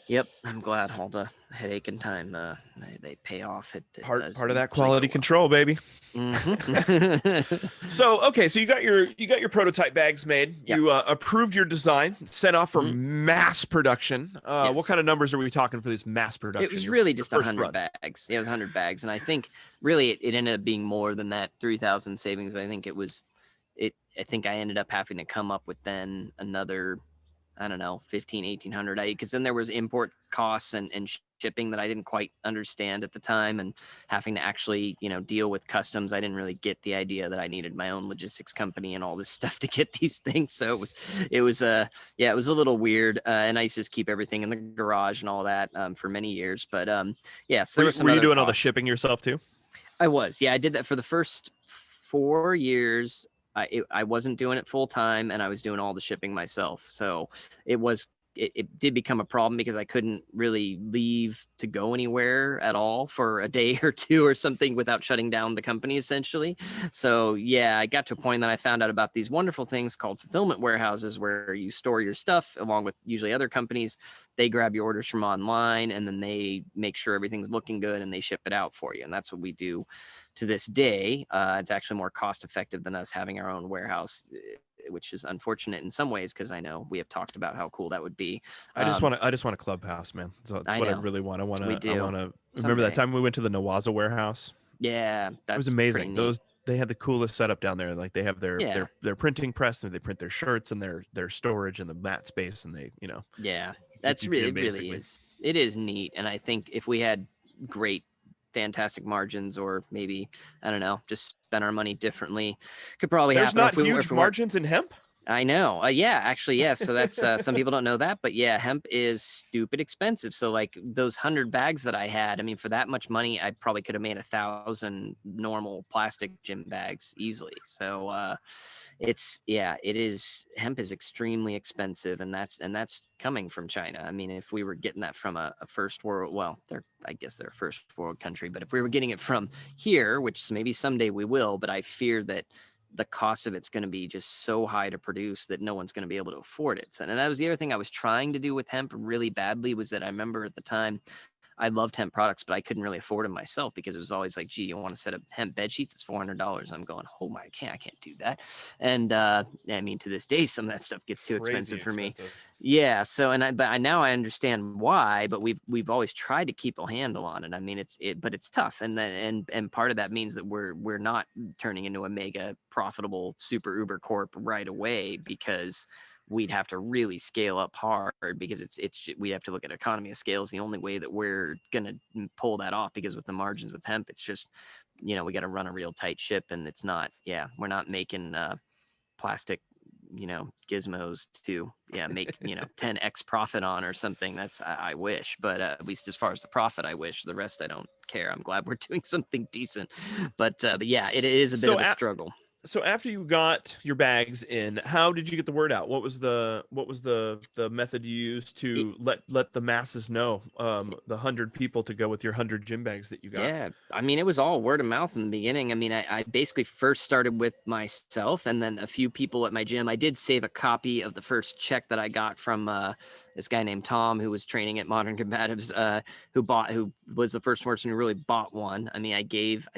Yep. I'm glad all the headache and time they pay off. It Part does of that usually quality go well. control, baby. Mhm. So okay, so you got your prototype bags made. Yep. You approved your design, sent off for Mhm. mass production. Yes. What kind of numbers are we talking for this mass production? It was Your really just first 100 run? bags. Yeah, it was 100 bags, and I think really it ended up being more than that. 3,000 savings. I think it was. I think I ended up having to come up with then another, I don't know, 1,500, 1,800. Because then there was import costs and shipping that I didn't quite understand at the time, and having to actually deal with customs. I didn't really get the idea that I needed my own logistics company and all this stuff to get these things. So it was a little weird. And I used to just keep everything in the garage and all that for many years. But yeah, so there were some Were you other doing all the costs. shipping yourself too? I was. Yeah, I did that for the first 4 years. I wasn't doing it full time, and I was doing all the shipping myself. So it did become a problem because I couldn't really leave to go anywhere at all for a day or two or something without shutting down the company, essentially. So yeah, I got to a point that I found out about these wonderful things called fulfillment warehouses where you store your stuff along with usually other companies. They grab your orders from online, and then they make sure everything's looking good, and they ship it out for you. And that's what we do to this day. It's actually more cost effective than us having our own warehouse, which is unfortunate in some ways because I know we have talked about how cool that would be. I just want a clubhouse, man. That's I what I know. really want. I want We to. do. I want to remember Someday. that time we went to the Nawaza warehouse. Yeah, that's It was pretty amazing. neat. They had the coolest setup down there. Like they have Yeah. their printing press, and they print their shirts and their storage and the mat space, and they Yeah, that's you really, can it really basically- is. It is neat, and I think if we had great, fantastic margins, or maybe I don't know, just spend our money differently, could probably There's happen. not if we, huge if we weren't- margins in hemp. I know. Yeah, actually, yes. So that's some people don't know that, but yeah, hemp is stupid expensive. So like those 100 bags that I had, I mean, for that much money, I probably could have made 1,000 normal plastic gym bags easily. So it is. Hemp is extremely expensive, and that's coming from China. I mean, if we were getting that from a first world, well, I guess they're a first world country, but if we were getting it from here, which maybe someday we will, but I fear that the cost of it's going to be just so high to produce that no one's going to be able to afford it. And that was the other thing I was trying to do with hemp really badly, was that I remember at the time I loved hemp products, but I couldn't really afford them myself because it was always like, gee, you want to set up hemp bed sheets? It's $400. I'm going, oh my, I can't do that. And I mean, to this day, some of that stuff gets too expensive for me. Yeah. So, now I understand why, but we've always tried to keep a handle on it. I mean, but it's tough. And then, and part of that means that we're not turning into a mega profitable super uber corp right away, because we'd have to really scale up hard, because we have to look at economy of scale is the only way that we're going to pull that off, because with the margins with hemp, it's just, we got to run a real tight ship, and it's not, we're not making plastic, gizmos to make 10x profit on or something. That's I wish, but at least as far as the profit, I wish. The rest I don't care. I'm glad we're doing something decent, but yeah, it is a bit of a struggle. So after you got your bags in, how did you get the word out? What was the method you used to let the masses know, the 100 people to go with your 100 gym bags that you got? Yeah, I mean, it was all word of mouth in the beginning. I mean, I basically first started with myself, and then a few people at my gym. I did save a copy of the first check that I got from this guy named Tom, who was training at Modern Combatives, who was the first person who really bought one. I mean, I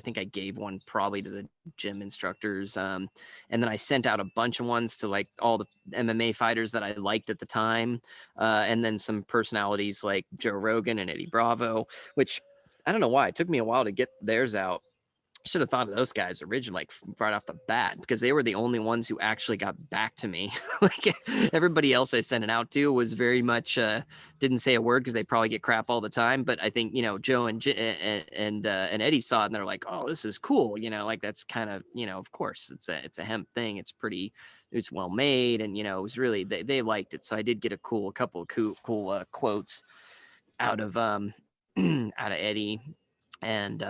think I gave one probably to the gym instructors, and then I sent out a bunch of ones to like all the MMA fighters that I liked at the time, and then some personalities like Joe Rogan and Eddie Bravo, which I don't know why it took me a while to get theirs out. should have thought of those guys originally, like right off the bat, because they were the only ones who actually got back to me. Like everybody else I sent it out to was very much didn't say a word because they probably get crap all the time. But I think, you know, Joe and Eddie saw it and they're like, oh, this is cool. You know, like that's kind of, you know, of course it's a hemp thing. It's well made, and you know, it was really they liked it. So I did get a couple of cool quotes out of out of Eddie and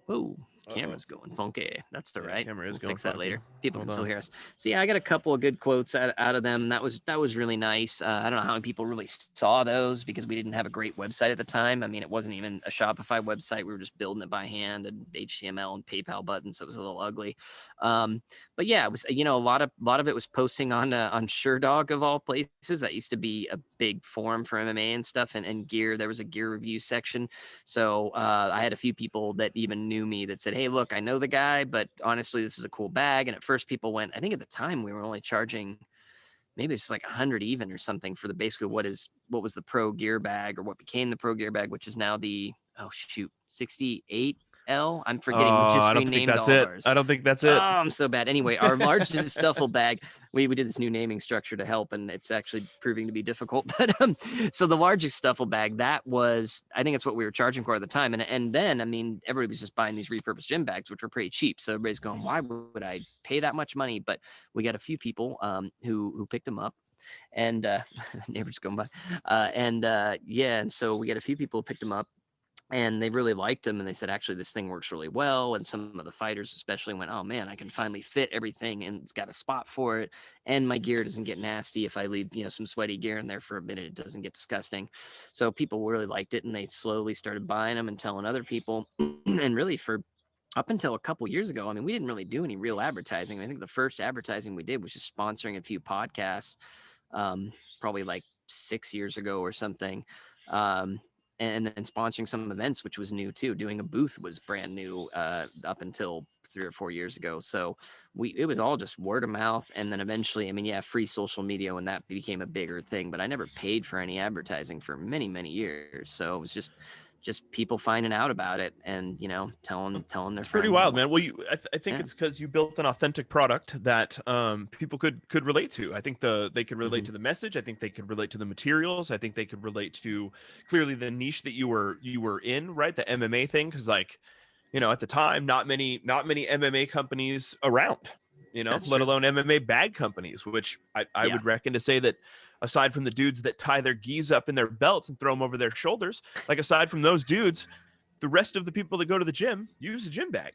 whoa, camera's going funky. That's the right. Camera is We'll going fix that funky. later. People Hold can still on. hear us. So yeah, I got a couple of good quotes out of them. That was really nice. I don't know how many people really saw those because we didn't have a great website at the time. I mean, it wasn't even a Shopify website. We were just building it by hand and HTML and PayPal buttons, so it was a little ugly. But yeah, it was, you know, a lot of it was posting on SureDog of all places. That used to be a big forum for MMA and stuff, and gear. There was a gear review section. So I had a few people that even knew me that said, hey, look, I know the guy, but honestly, this is a cool bag. And at first people went, I think at the time we were only charging maybe it's like 100 even or something for the basically what was the pro gear bag, or what became the pro gear bag, which is now the 68L. I'm forgetting. We just I don't think renamed that's all of it. ours. I don't think that's Oh, it. I'm so bad. Anyway, our largest duffel bag, we did this new naming structure to help, and it's actually proving to be difficult. But so the largest duffel bag, that was, I think it's what we were charging for at the time. And then, I mean, everybody was just buying these repurposed gym bags, which were pretty cheap. So everybody's going, why would I pay that much money? But we got a few people who picked them up. And neighbors going by. And so we got a few people who picked them up. And they really liked them, and they said, actually, this thing works really well. And some of the fighters especially went, oh man, I can finally fit everything, and it's got a spot for it, and my gear doesn't get nasty if I leave, you know, some sweaty gear in there for a minute. It doesn't get disgusting. So people really liked it, and they slowly started buying them and telling other people. And really, for up until a couple years ago, I mean, we didn't really do any real advertising. I think the first advertising we did was just sponsoring a few podcasts, probably like 6 years ago or something. And then sponsoring some events, which was new too. Doing a booth was brand new up until 3 or 4 years ago. So it was all just word of mouth. And then eventually, I mean, yeah, free social media when that became a bigger thing, but I never paid for any advertising for many, many years. So it was just people finding out about it and, you know, telling their friends. It's pretty wild, man. Well, I think Yeah. it's because you built an authentic product that people could relate to. I think they could relate to the message. I think they could relate to the materials. I think they could relate to clearly the niche that you were in, right? The MMA thing, because like, you know, at the time, not many MMA companies around, you know, That's let true. alone MMA bag companies, which I Yeah. would reckon to say that aside from the dudes that tie their gis up in their belts and throw them over their shoulders, like aside from those dudes, the rest of the people that go to the gym use a gym bag.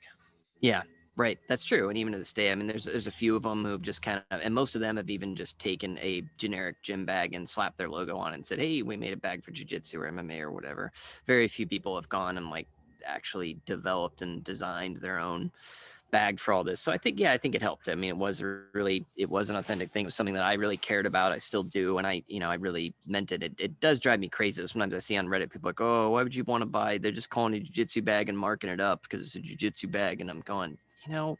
Yeah, right. That's true. And even to this day, I mean, there's a few of them who've just kind of, and most of them have even just taken a generic gym bag and slapped their logo on it and said, hey, we made a bag for Jiu Jitsu or MMA or whatever. Very few people have gone and like actually developed and designed their own bag for all this. So I think it helped. I mean, it was an authentic thing. It was something that I really cared about. I still do. And I really meant it. It does drive me crazy. Sometimes I see on Reddit, people like, oh, why would you want to buy? They're just calling it a jiu-jitsu bag and marking it up because it's a jiu-jitsu bag. And I'm going, you know,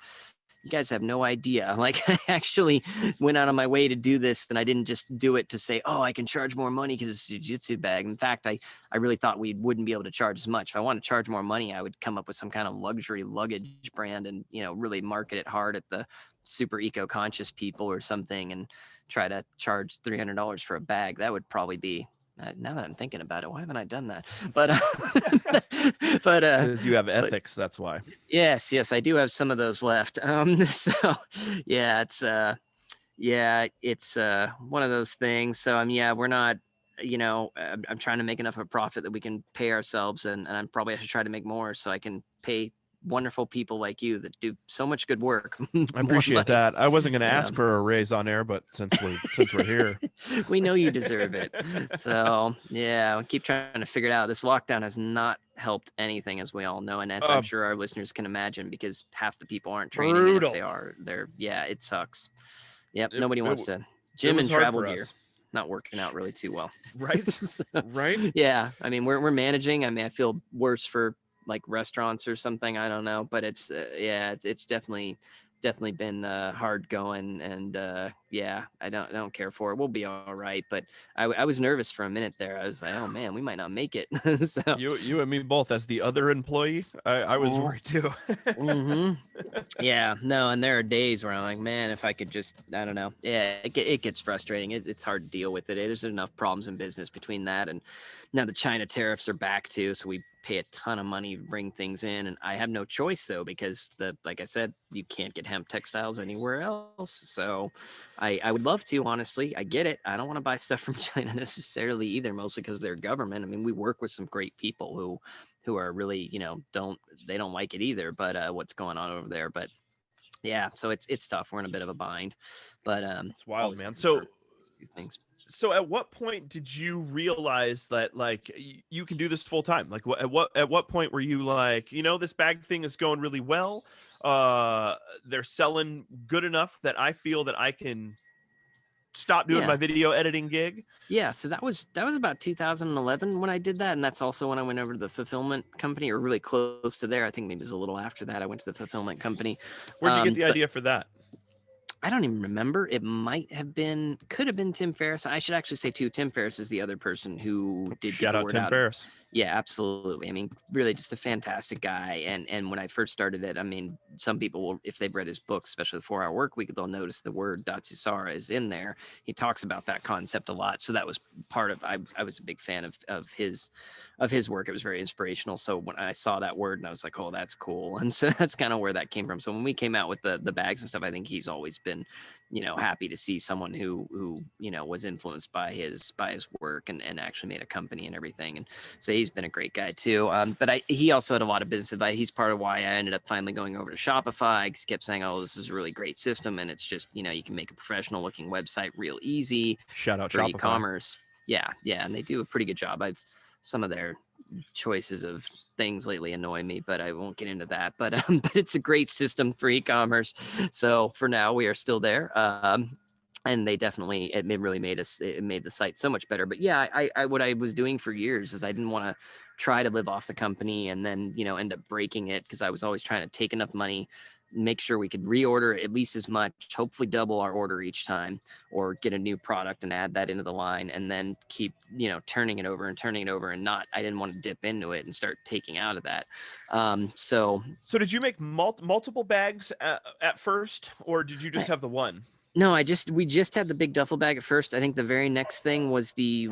you guys have no idea. Like I actually went out of my way to do this, and I didn't just do it to say, oh, I can charge more money because it's a jiu-jitsu bag. In fact, I really thought we wouldn't be able to charge as much. If I want to charge more money, I would come up with some kind of luxury luggage brand and, you know, really market it hard at the super eco-conscious people or something and try to charge $300 for a bag. That would probably be, now that I'm thinking about it, why haven't I done that? But Because you have ethics, that's why. Yes, I do have some of those left. So yeah, it's one of those things. So we're not, you know, I'm trying to make enough of a profit that we can pay ourselves, and I'm probably I should try to make more so I can pay wonderful people like you that do so much good work. I appreciate that. I wasn't going to ask Yeah. for a raise on air, but since we're here, We know you deserve it. So yeah, we'll keep trying to figure it out. This lockdown has not helped anything, as we all know, and as I'm sure our listeners can imagine, because half the people aren't training. And if they are, it sucks. Yep, nobody wants to. Gym and travel gear not working out really too well. right? So, Right? yeah, I mean we're managing. I mean I feel worse for like restaurants or something. I don't know, but it's definitely been hard going, and yeah, I don't care for it. We'll be all right. But I was nervous for a minute there. I was like, oh man, we might not make it. So You and me both. As the other employee, I was Mhm. worried too. Yeah, no, and there are days where I'm like, man, if I could just, I don't know. Yeah, it gets frustrating. It's hard to deal with it. There's enough problems in business between that and now the China tariffs are back too, so we pay a ton of money to bring things in, and I have no choice though because like I said, you can't get hemp textiles anywhere else. So I would love to, honestly. I get it. I don't want to buy stuff from China necessarily either, mostly because they're government. I mean, we work with some great people who are really, don't like it either, but what's going on over there. But yeah, so it's tough. We're in a bit of a bind, but It's wild, always man. looking So for these things. so at what point did you realize that like you can do this full time? Like at what point were you like, this bag thing is going really well, they're selling good enough that I feel that I can stop doing Yeah. my video editing gig? Yeah, so that was about 2011 when I did that, and that's also when I went over to the fulfillment company, or really close to there. I think maybe it was a little after that. I went to the fulfillment company. Where'd you get the But idea for that? I don't even remember. It could have been Tim Ferriss. I should actually say too, Tim Ferriss is the other person who did get Shout the out word Tim out. Ferriss. Yeah, absolutely. I mean, really just a fantastic guy. And when I first started it, I mean, some people will, if they've read his book, especially the 4 Hour Work Week, they'll notice the word Datsusara is in there. He talks about that concept a lot. So that was part of, I was a big fan of his work. It was very inspirational. So when I saw that word and I was like, oh, that's cool. And so that's kind of where that came from. So when we came out with the bags and stuff, I think he's always been, happy to see someone who was influenced by his work and actually made a company and everything. And so he's been a great guy too. But he also had a lot of business advice. He's part of why I ended up finally going over to Shopify, because he kept saying, oh, this is a really great system. And it's just, you can make a professional looking website real easy Shout out for Shopify. e-commerce. Yeah. And they do a pretty good job. Some of their choices of things lately annoy me, but I won't get into that. But it's a great system for e-commerce. So for now, we are still there. And they definitely, it really made the site so much better. But yeah, I what I was doing for years is I didn't want to try to live off the company and then, end up breaking it, because I was always trying to take enough money, make sure we could reorder at least as much, hopefully double our order each time, or get a new product and add that into the line, and then keep, turning it over and not, I didn't want to dip into it and start taking out of that. So did you make multiple bags at first, or did you just have the one? No, we just had the big duffel bag at first. I think the very next thing was the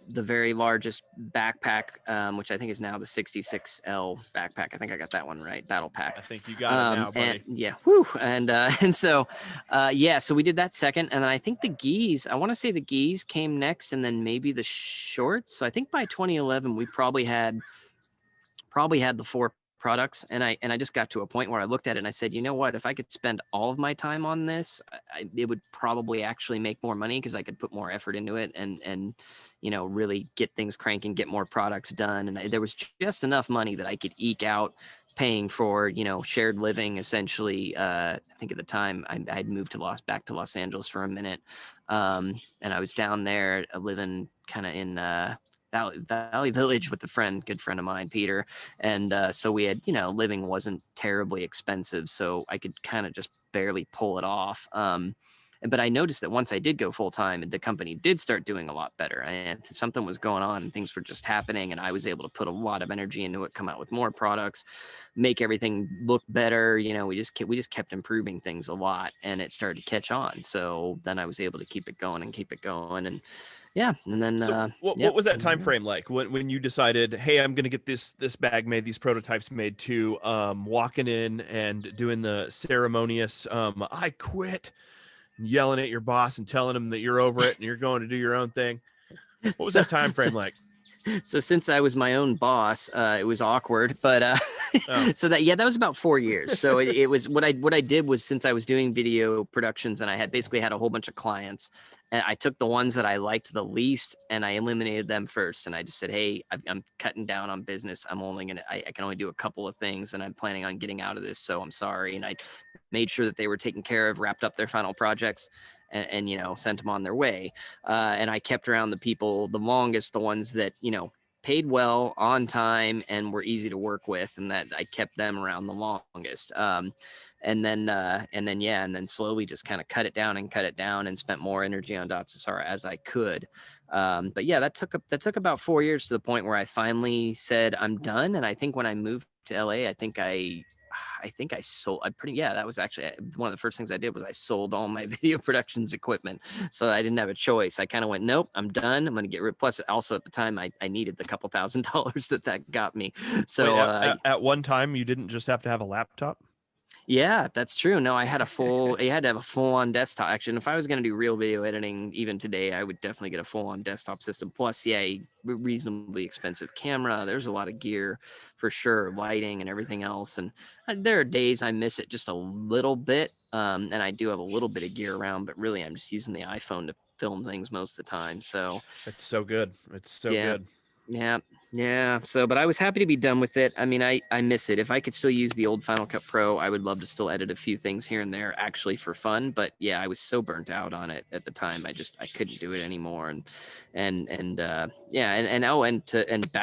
very largest backpack, which I think is now the 66L backpack. I think I got that one right. Battle pack. I think you got it now, buddy. And yeah, whew. And so so we did that second, and then I think the gis. I want to say the gis came next, and then maybe the shorts. So I think by 2011 we probably had the 4 products, and I just got to a point where I looked at it and I said, you know what, if I could spend all of my time on this, it would probably actually make more money, because I could put more effort into it and really get things cranking, get more products done. And there was just enough money that I could eke out paying for shared living, essentially. I think at the time I'd moved back to Los Angeles for a minute, and I was down there living kind of in Valley Village with a good friend of mine, Peter. And so we had, living wasn't terribly expensive, so I could kind of just barely pull it off. But I noticed that once I did go full time, the company did start doing a lot better, and something was going on and things were just happening, and I was able to put a lot of energy into it, come out with more products, make everything look better. We just kept improving things a lot, and it started to catch on. So then I was able to keep it going. And yeah, and then what was that time frame like when you decided, hey, I'm gonna get this bag made, these prototypes made, to walking in and doing the ceremonious I quit, and yelling at your boss and telling him that you're over it and you're going to do your own thing? What was that time frame like? So since I was my own boss, it was awkward, but so that was about 4 years. So it was what I did was, since I was doing video productions and I had basically had a whole bunch of clients, and I took the ones that I liked the least and I eliminated them first. And I just said, hey, I'm cutting down on business. I can only do a couple of things, and I'm planning on getting out of this. So I'm sorry. And I made sure that they were taken care of, wrapped up their final projects, and sent them on their way. And I kept around the people the longest, the ones that, paid well, on time, and were easy to work with, and that I kept them around the longest. And then slowly just kind of cut it down and spent more energy on Datsusara as I could. But yeah, that took about 4 years to the point where I finally said I'm done. And I think when I moved to LA, I think I sold. That was actually one of the first things I did was I sold all my video productions equipment, so I didn't have a choice. I kind of went, nope, I'm done. I'm going to get rid. Plus, also at the time, I needed the couple $1,000s that got me. So Wait, at one time, you didn't just have to have a laptop? Yeah, that's true. No, I had you had to have a full-on desktop. Actually, and if I was going to do real video editing even today, I would definitely get a full-on desktop system. Plus, yeah, a reasonably expensive camera. There's a lot of gear for sure, lighting and everything else. And there are days I miss it just a little bit. And I do have a little bit of gear around, but really I'm just using the iPhone to film things most of the time. So It's so good. It's so good. Yeah. So, but I was happy to be done with it. I mean, I miss it. If I could still use the old Final Cut Pro, I would love to still edit a few things here and there actually for fun. But yeah, I was so burnt out on it at the time. I couldn't do it anymore. And back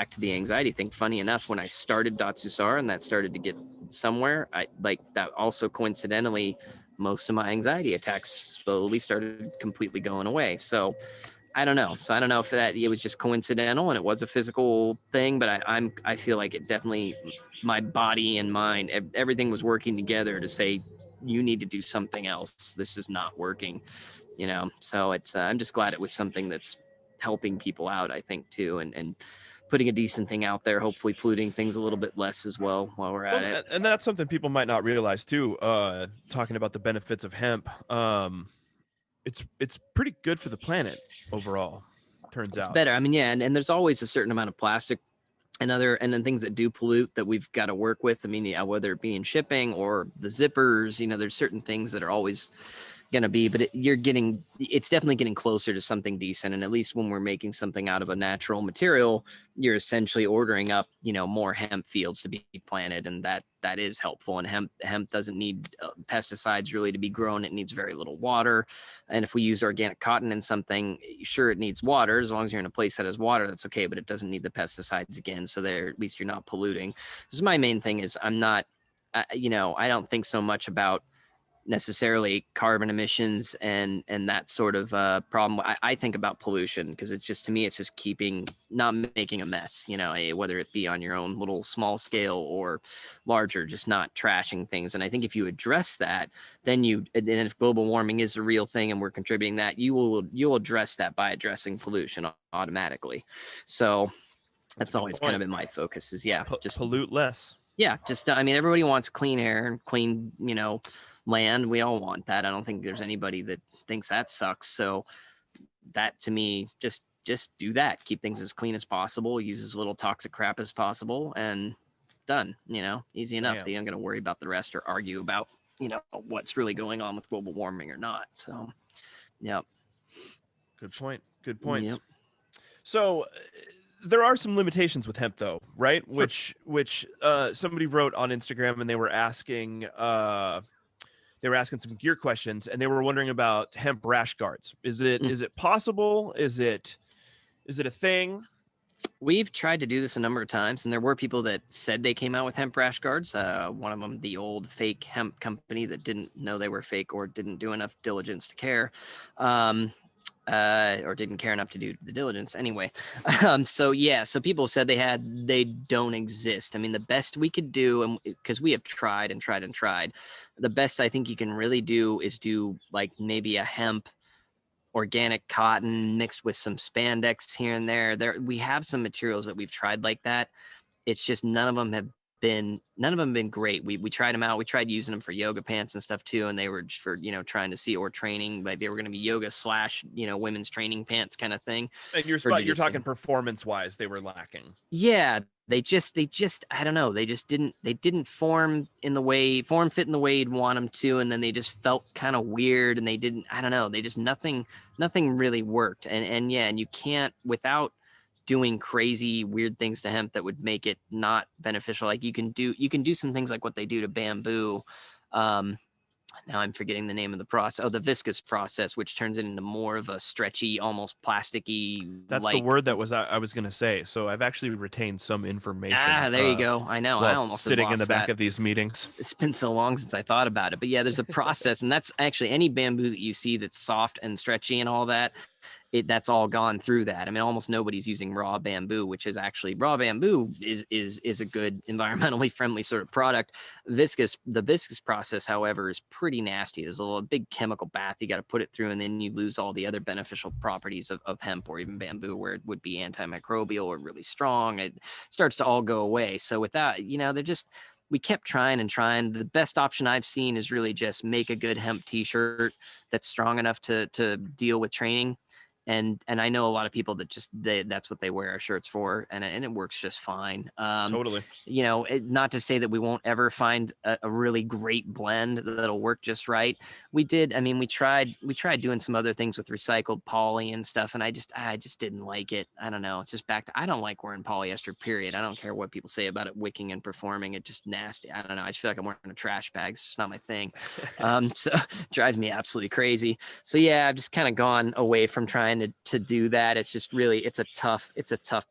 to the anxiety thing. Funny enough, when I started Datsusara and that started to get somewhere, I like that also coincidentally, most of my anxiety attacks slowly started completely going away. So I don't know. So I don't know if it was just coincidental and it was a physical thing, but I feel like it definitely, my body and mind, everything was working together to say, you need to do something else. This is not working, So it's, I'm just glad it was something that's helping people out, I think too. And putting a decent thing out there, hopefully polluting things a little bit less as well while we're at it. And that's something people might not realize too, talking about the benefits of hemp. It's pretty good for the planet overall, turns out. It's better. I mean, yeah, and there's always a certain amount of plastic and then things that do pollute that we've got to work with. I mean, whether it be in shipping or the zippers, there's certain things that are always going to be, but it's definitely getting closer to something decent. And at least when we're making something out of a natural material, you're essentially ordering up, more hemp fields to be planted. And that is helpful. And hemp doesn't need pesticides really to be grown. It needs very little water. And if we use organic cotton in something, sure, it needs water. As long as you're in a place that has water, that's okay, but it doesn't need the pesticides again. So there, at least you're not polluting. This is my main thing is I don't think so much about necessarily carbon emissions and that sort of problem. I think about pollution because it's just, to me, it's just not making a mess, whether it be on your own little small scale or larger, just not trashing things. And I think if you address that, then if global warming is a real thing and we're contributing that, you'll address that by addressing pollution automatically. So that's always kind of been my focus is, just pollute less. Yeah. Just, everybody wants clean air and clean, land. We all want that. I don't think there's anybody that thinks that sucks. So that, to me, just do that. Keep things as clean as possible. Use as little toxic crap as possible, and done. Easy enough. You're not going to worry about the rest or argue about what's really going on with global warming or not. So, yeah. Good point. Good point. Yep. So there are some limitations with hemp, though, right? Sure. Which somebody wrote on Instagram, and they were asking some gear questions, and they were wondering about hemp rash guards. Is it possible? Is it a thing? We've tried to do this a number of times, and there were people that said they came out with hemp rash guards. One of them, the old fake hemp company that didn't know they were fake or didn't do enough diligence to care. Or didn't care enough to do the diligence anyway. So people said they don't exist. I mean, the best we could do, and because we have tried, the best I think you can really do is do like maybe a hemp organic cotton mixed with some spandex here and there. We have some materials that we've tried like that. It's just none of them have been great. We tried them out. We tried using them for yoga pants and stuff too. And they were just for, trying to see, or training, like they were going to be yoga / women's training pants kind of thing. And you're talking performance wise, they were lacking. Yeah. They just, I don't know. They didn't form fit in the way you'd want them to. And then they just felt kind of weird, and they didn't, I don't know. They just, nothing really worked. And you can't, without doing crazy weird things to hemp that would make it not beneficial. Like you can do some things like what they do to bamboo. now I'm forgetting the name of the process. Oh, the viscous process, which turns it into more of a stretchy, almost plasticky. That's the word that I was going to say. So I've actually retained some information. There you go. I know. I While almost sitting in the lost back that. of these meetings. It's been so long since I thought about it, but yeah, there's a process, and that's actually any bamboo that you see that's soft and stretchy and all that. That's all gone through that. I mean, almost nobody's using raw bamboo, which is actually raw bamboo is a good environmentally friendly sort of product. The viscous process, however, is pretty nasty. There's a big chemical bath you got to put it through, and then you lose all the other beneficial properties of hemp or even bamboo, where it would be antimicrobial or really strong. It starts to all go away. So with that, we kept trying and trying. The best option I've seen is really just make a good hemp t-shirt that's strong enough to deal with training. And I know a lot of people that that's what they wear our shirts for, and it works just fine. Totally. Not to say that we won't ever find a really great blend that'll work just right. We did. I mean, we tried doing some other things with recycled poly and stuff, and I just didn't like it. I don't know. It's just I don't like wearing polyester, period. I don't care what people say about it wicking and performing. It's just nasty. I don't know. I just feel like I'm wearing a trash bag. It's just not my thing. So it drives me absolutely crazy. So yeah, I've just kind of gone away from trying to do that. It's just really, it's a tough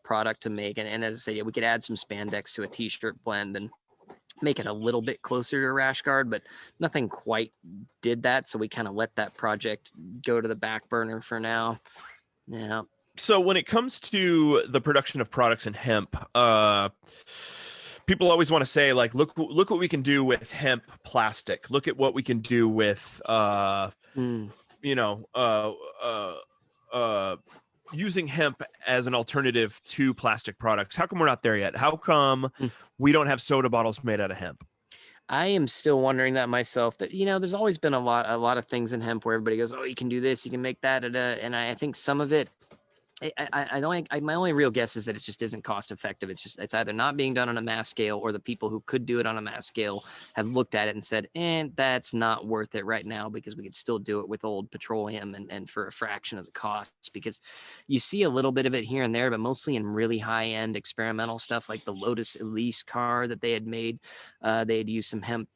product to make. And as I said, yeah, we could add some spandex to a t-shirt blend and make it a little bit closer to a rash guard, but nothing quite did that. So we kind of let that project go to the back burner for now. Yeah. So when it comes to the production of products in hemp, people always want to say, like, look what we can do with hemp plastic. Look at what we can do with, using hemp as an alternative to plastic products. How come we're not there yet? How come we don't have soda bottles made out of hemp? I am still wondering that myself, that, there's always been a lot of things in hemp where everybody goes, oh, you can do this, you can make that. And I think some of it, my only real guess is that it just isn't cost effective. It's either not being done on a mass scale, or the people who could do it on a mass scale have looked at it and said, that's not worth it right now, because we could still do it with old petroleum and for a fraction of the costs. Because you see a little bit of it here and there, but mostly in really high end experimental stuff, like the Lotus Elise car that they had made. They had used some hemp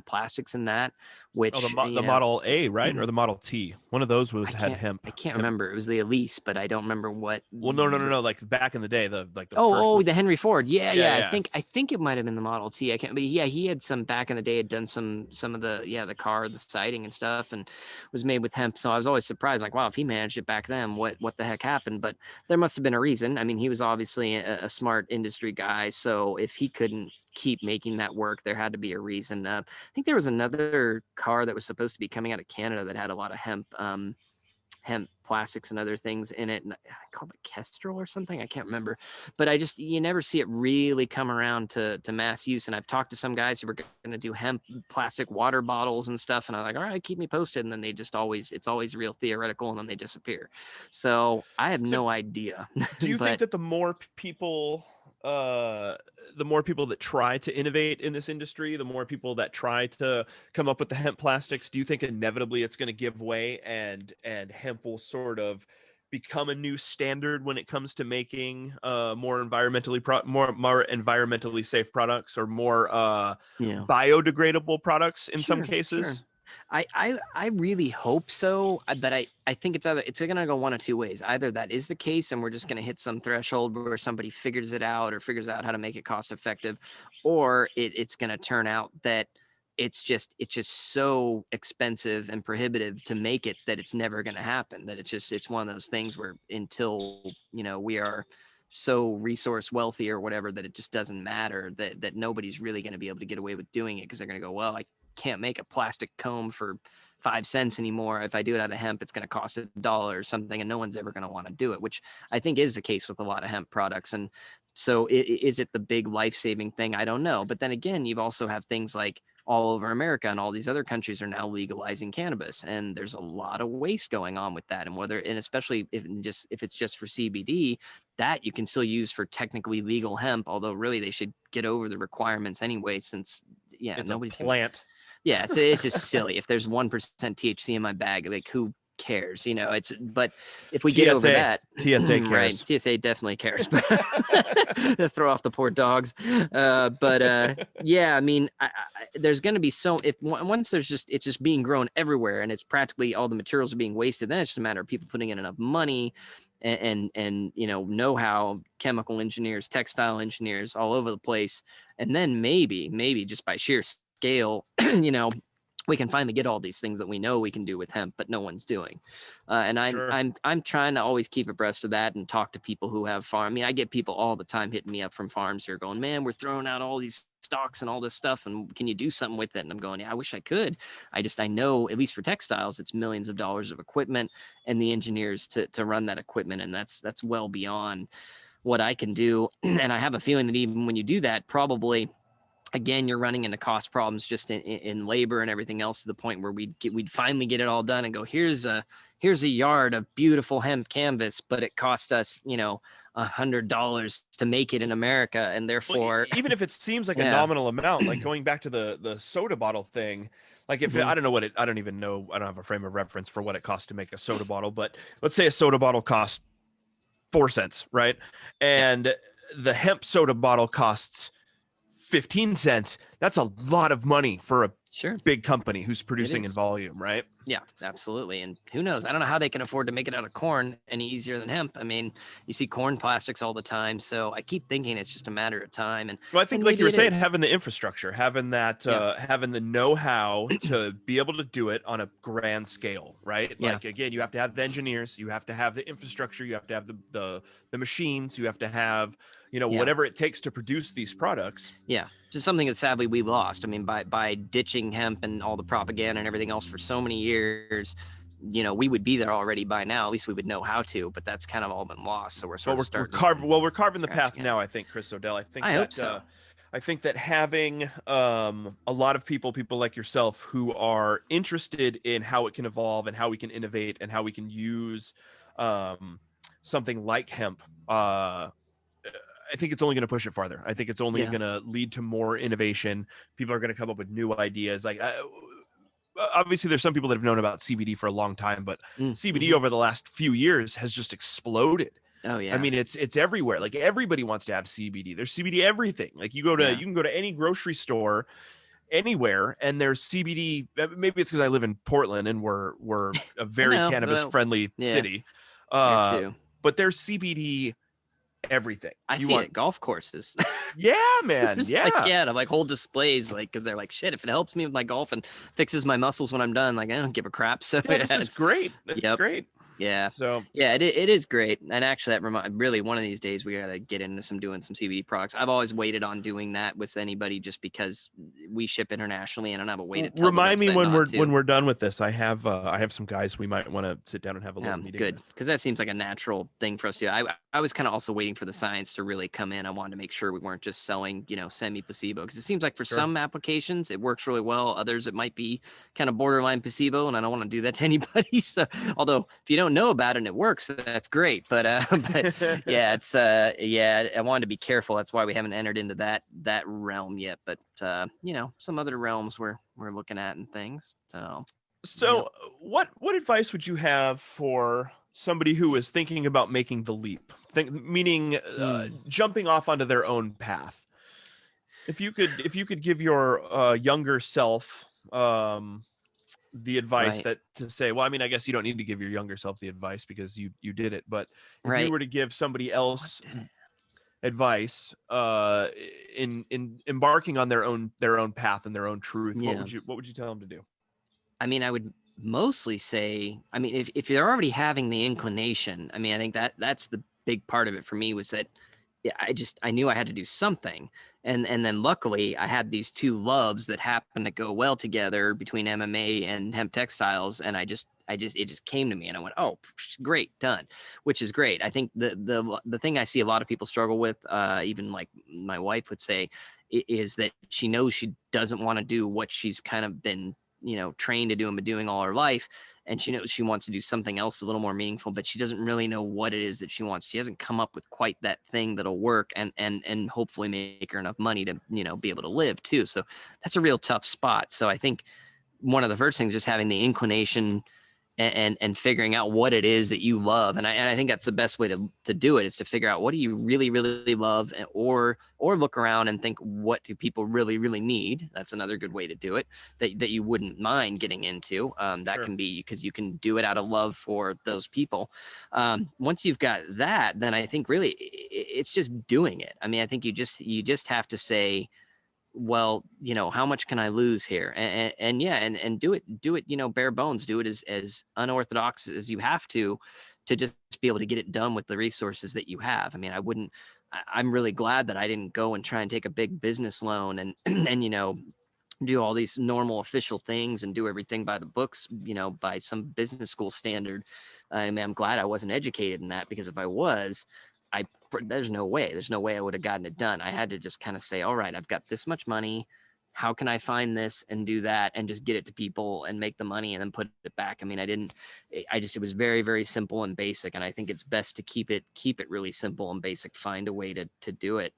plastics in that, which the Model A, right? Or the Model T. One of those had hemp. I can't remember. It was the Elise, but I don't remember what. Well, no. Like back in the day, the the Henry Ford. Yeah. I think it might have been the Model T. I can't. But yeah, he had some back in the day. Had done some of the car, the siding and stuff, and was made with hemp. So I was always surprised, like, wow, if he managed it back then, what the heck happened? But there must have been a reason. I mean, he was obviously a smart industry guy. So if he couldn't keep making that work, there had to be a reason. I think there was another car that was supposed to be coming out of Canada that had a lot of hemp plastics and other things in it, and I called it Kestrel or something, I can't remember. But you never see it really come around to mass use. And I've talked to some guys who were going to do hemp plastic water bottles and stuff, and I'm like, all right, keep me posted. And then it's always real theoretical, and then they disappear. So I have no idea. Do you think that the more people that try to innovate in this industry, the more people that try to come up with the hemp plastics, do you think inevitably it's going to give way and hemp will sort of become a new standard when it comes to making more environmentally safe products, or more biodegradable products in some cases? Sure. I really hope so, but I think it's going to go one of two ways. Either that is the case, and we're just going to hit some threshold where somebody figures it out, or figures out how to make it cost effective, or it's going to turn out that it's just so expensive and prohibitive to make it that it's never going to happen. That it's one of those things where until we are so resource wealthy or whatever, that it just doesn't matter, that nobody's really going to be able to get away with doing it, because they're going to go, well, I can't make a plastic comb for 5 cents anymore. If I do it out of hemp, it's going to cost $1 or something, and no one's ever going to want to do it, which I think is the case with a lot of hemp products. And so is it the big life-saving thing? I don't know. But then again, you also have things like all over America and all these other countries are now legalizing cannabis, and there's a lot of waste going on with that. And especially if it's just for CBD, that you can still use for technically legal hemp, although really they should get over the requirements anyway, since it's nobody's a plant. Yeah, it's just silly. If there's 1% THC in my bag, like who cares, but if we get over that, TSA cares. right, TSA definitely cares, but throw off the poor dogs. Yeah, I mean, there's going to be once it's just being grown everywhere and it's practically all the materials are being wasted, then it's just a matter of people putting in enough money and know-how, chemical engineers, textile engineers all over the place. And then maybe just by sheer scale, we can finally get all these things that we know we can do with hemp, but no one's doing. And I'm trying to always keep abreast of that and talk to people who have farm. I mean, I get people all the time hitting me up from farms here going, man, we're throwing out all these stocks and all this stuff, and can you do something with it? And I'm going, yeah, I wish I could. I know, at least for textiles, it's millions of dollars of equipment and the engineers to run that equipment. And that's well beyond what I can do. And I have a feeling that even when you do that, probably, again, you're running into cost problems just in labor and everything else, to the point where we'd finally get it all done and go, here's a yard of beautiful hemp canvas, but it cost us, $100 to make it in America. And therefore, even if it seems like a nominal amount, like going back to the soda bottle thing, like if I don't know what I don't even know. I don't have a frame of reference for what it costs to make a soda bottle, but let's say a soda bottle costs 4 cents, right? And the hemp soda bottle costs 15 cents. That's a lot of money for a big company who's producing in volume, right? Yeah, absolutely. And who knows? I don't know how they can afford to make it out of corn any easier than hemp. I mean, you see corn plastics all the time. So I keep thinking it's just a matter of time. And well, I think, like you were saying, having the infrastructure, having that, having the know-how to be able to do it on a grand scale, right? Like, again, you have to have the engineers, you have to have the infrastructure, you have to have the machines, you have to have, whatever it takes to produce these products. Yeah. Just something that sadly we lost. I mean, by ditching hemp and all the propaganda and everything else for so many years, we would be there already by now. At least we would know how to, but that's kind of all been lost. So we're we're carving the path now, I think, Chris Odell. I hope so. I think that having a lot of people like yourself who are interested in how it can evolve and how we can innovate and how we can use something like hemp, I think it's only going to push it farther. I think it's only going to lead to more innovation. People are going to come up with new ideas. Like, obviously, there's some people that have known about CBD for a long time, but CBD over the last few years has just exploded. Oh yeah. I mean, it's everywhere. Like, everybody wants to have CBD. There's CBD everything. Like, you can go to any grocery store anywhere and there's CBD. Maybe it's because I live in Portland and we're a very cannabis friendly city. But there's CBD everything. I see it at golf courses. Yeah, man. Like whole displays, like, because they're like, shit, if it helps me with my golf and fixes my muscles when I'm done, like, I don't give a crap. So it's great. It's great. Yeah. So it is great. And actually, that really, one of these days we got to get into doing some CBD products. I've always waited on doing that with anybody just because we ship internationally and I don't have a way to tell remind me when we're done with this. I have some guys we might want to sit down and have a little meeting. Good, because that seems like a natural thing for us to do. I was kind of also waiting for the science to really come in. I wanted to make sure we weren't just selling, semi-placebo, because it seems like for some applications it works really well. Others it might be kind of borderline placebo, and I don't want to do that to anybody. So, although if you don't know about it and it works, that's great. But yeah, it's I wanted to be careful. That's why we haven't entered into that realm yet. But some other realms we're looking at and things. So what advice would you have for somebody who is thinking about making the leap, meaning jumping off onto their own path? If you could give your younger self the advice to say, well, I mean, I guess you don't need to give your younger self the advice because you did it, but if you were to give somebody else advice in embarking on their own path and their own truth, what would you tell them to do? I mean, I would mostly say, I mean, if you're already having the inclination, I mean, I think that's the big part of it for me, was that I knew I had to do something. And then luckily I had these two loves that happened to go well together between MMA and hemp textiles. And it just came to me and I went, oh, great, done, which is great. I think the thing I see a lot of people struggle with, even like my wife would say, is that she knows she doesn't want to do what she's kind of been, trained to do and been doing all her life. And she knows she wants to do something else a little more meaningful, but she doesn't really know what it is that she wants. She hasn't come up with quite that thing that'll work and hopefully make her enough money to, be able to live too. So that's a real tough spot. So I think one of the first things, just having the inclination and figuring out what it is that you love. And I think that's the best way to do it, is to figure out what do you really, really love, or look around and think, what do people really, really need? That's another good way to do it, that you wouldn't mind getting into. That can be because you can do it out of love for those people. Once you've got that, then I think really it's just doing it. I mean, I think you just have to say, well, how much can I lose here? And do it, bare bones, do it as unorthodox as you have to just be able to get it done with the resources that you have. I mean, I'm really glad that I didn't go and try and take a big business loan and, and, do all these normal official things and do everything by the books, by some business school standard. I mean, I'm glad I wasn't educated in that, because if I was, there's no way I would have gotten it done. I had to just kind of say, all right, I've got this much money. How can I find this and do that and just get it to people and make the money and then put it back? I mean, it was very, very simple and basic. And I think it's best to keep it really simple and basic, find a way to do it,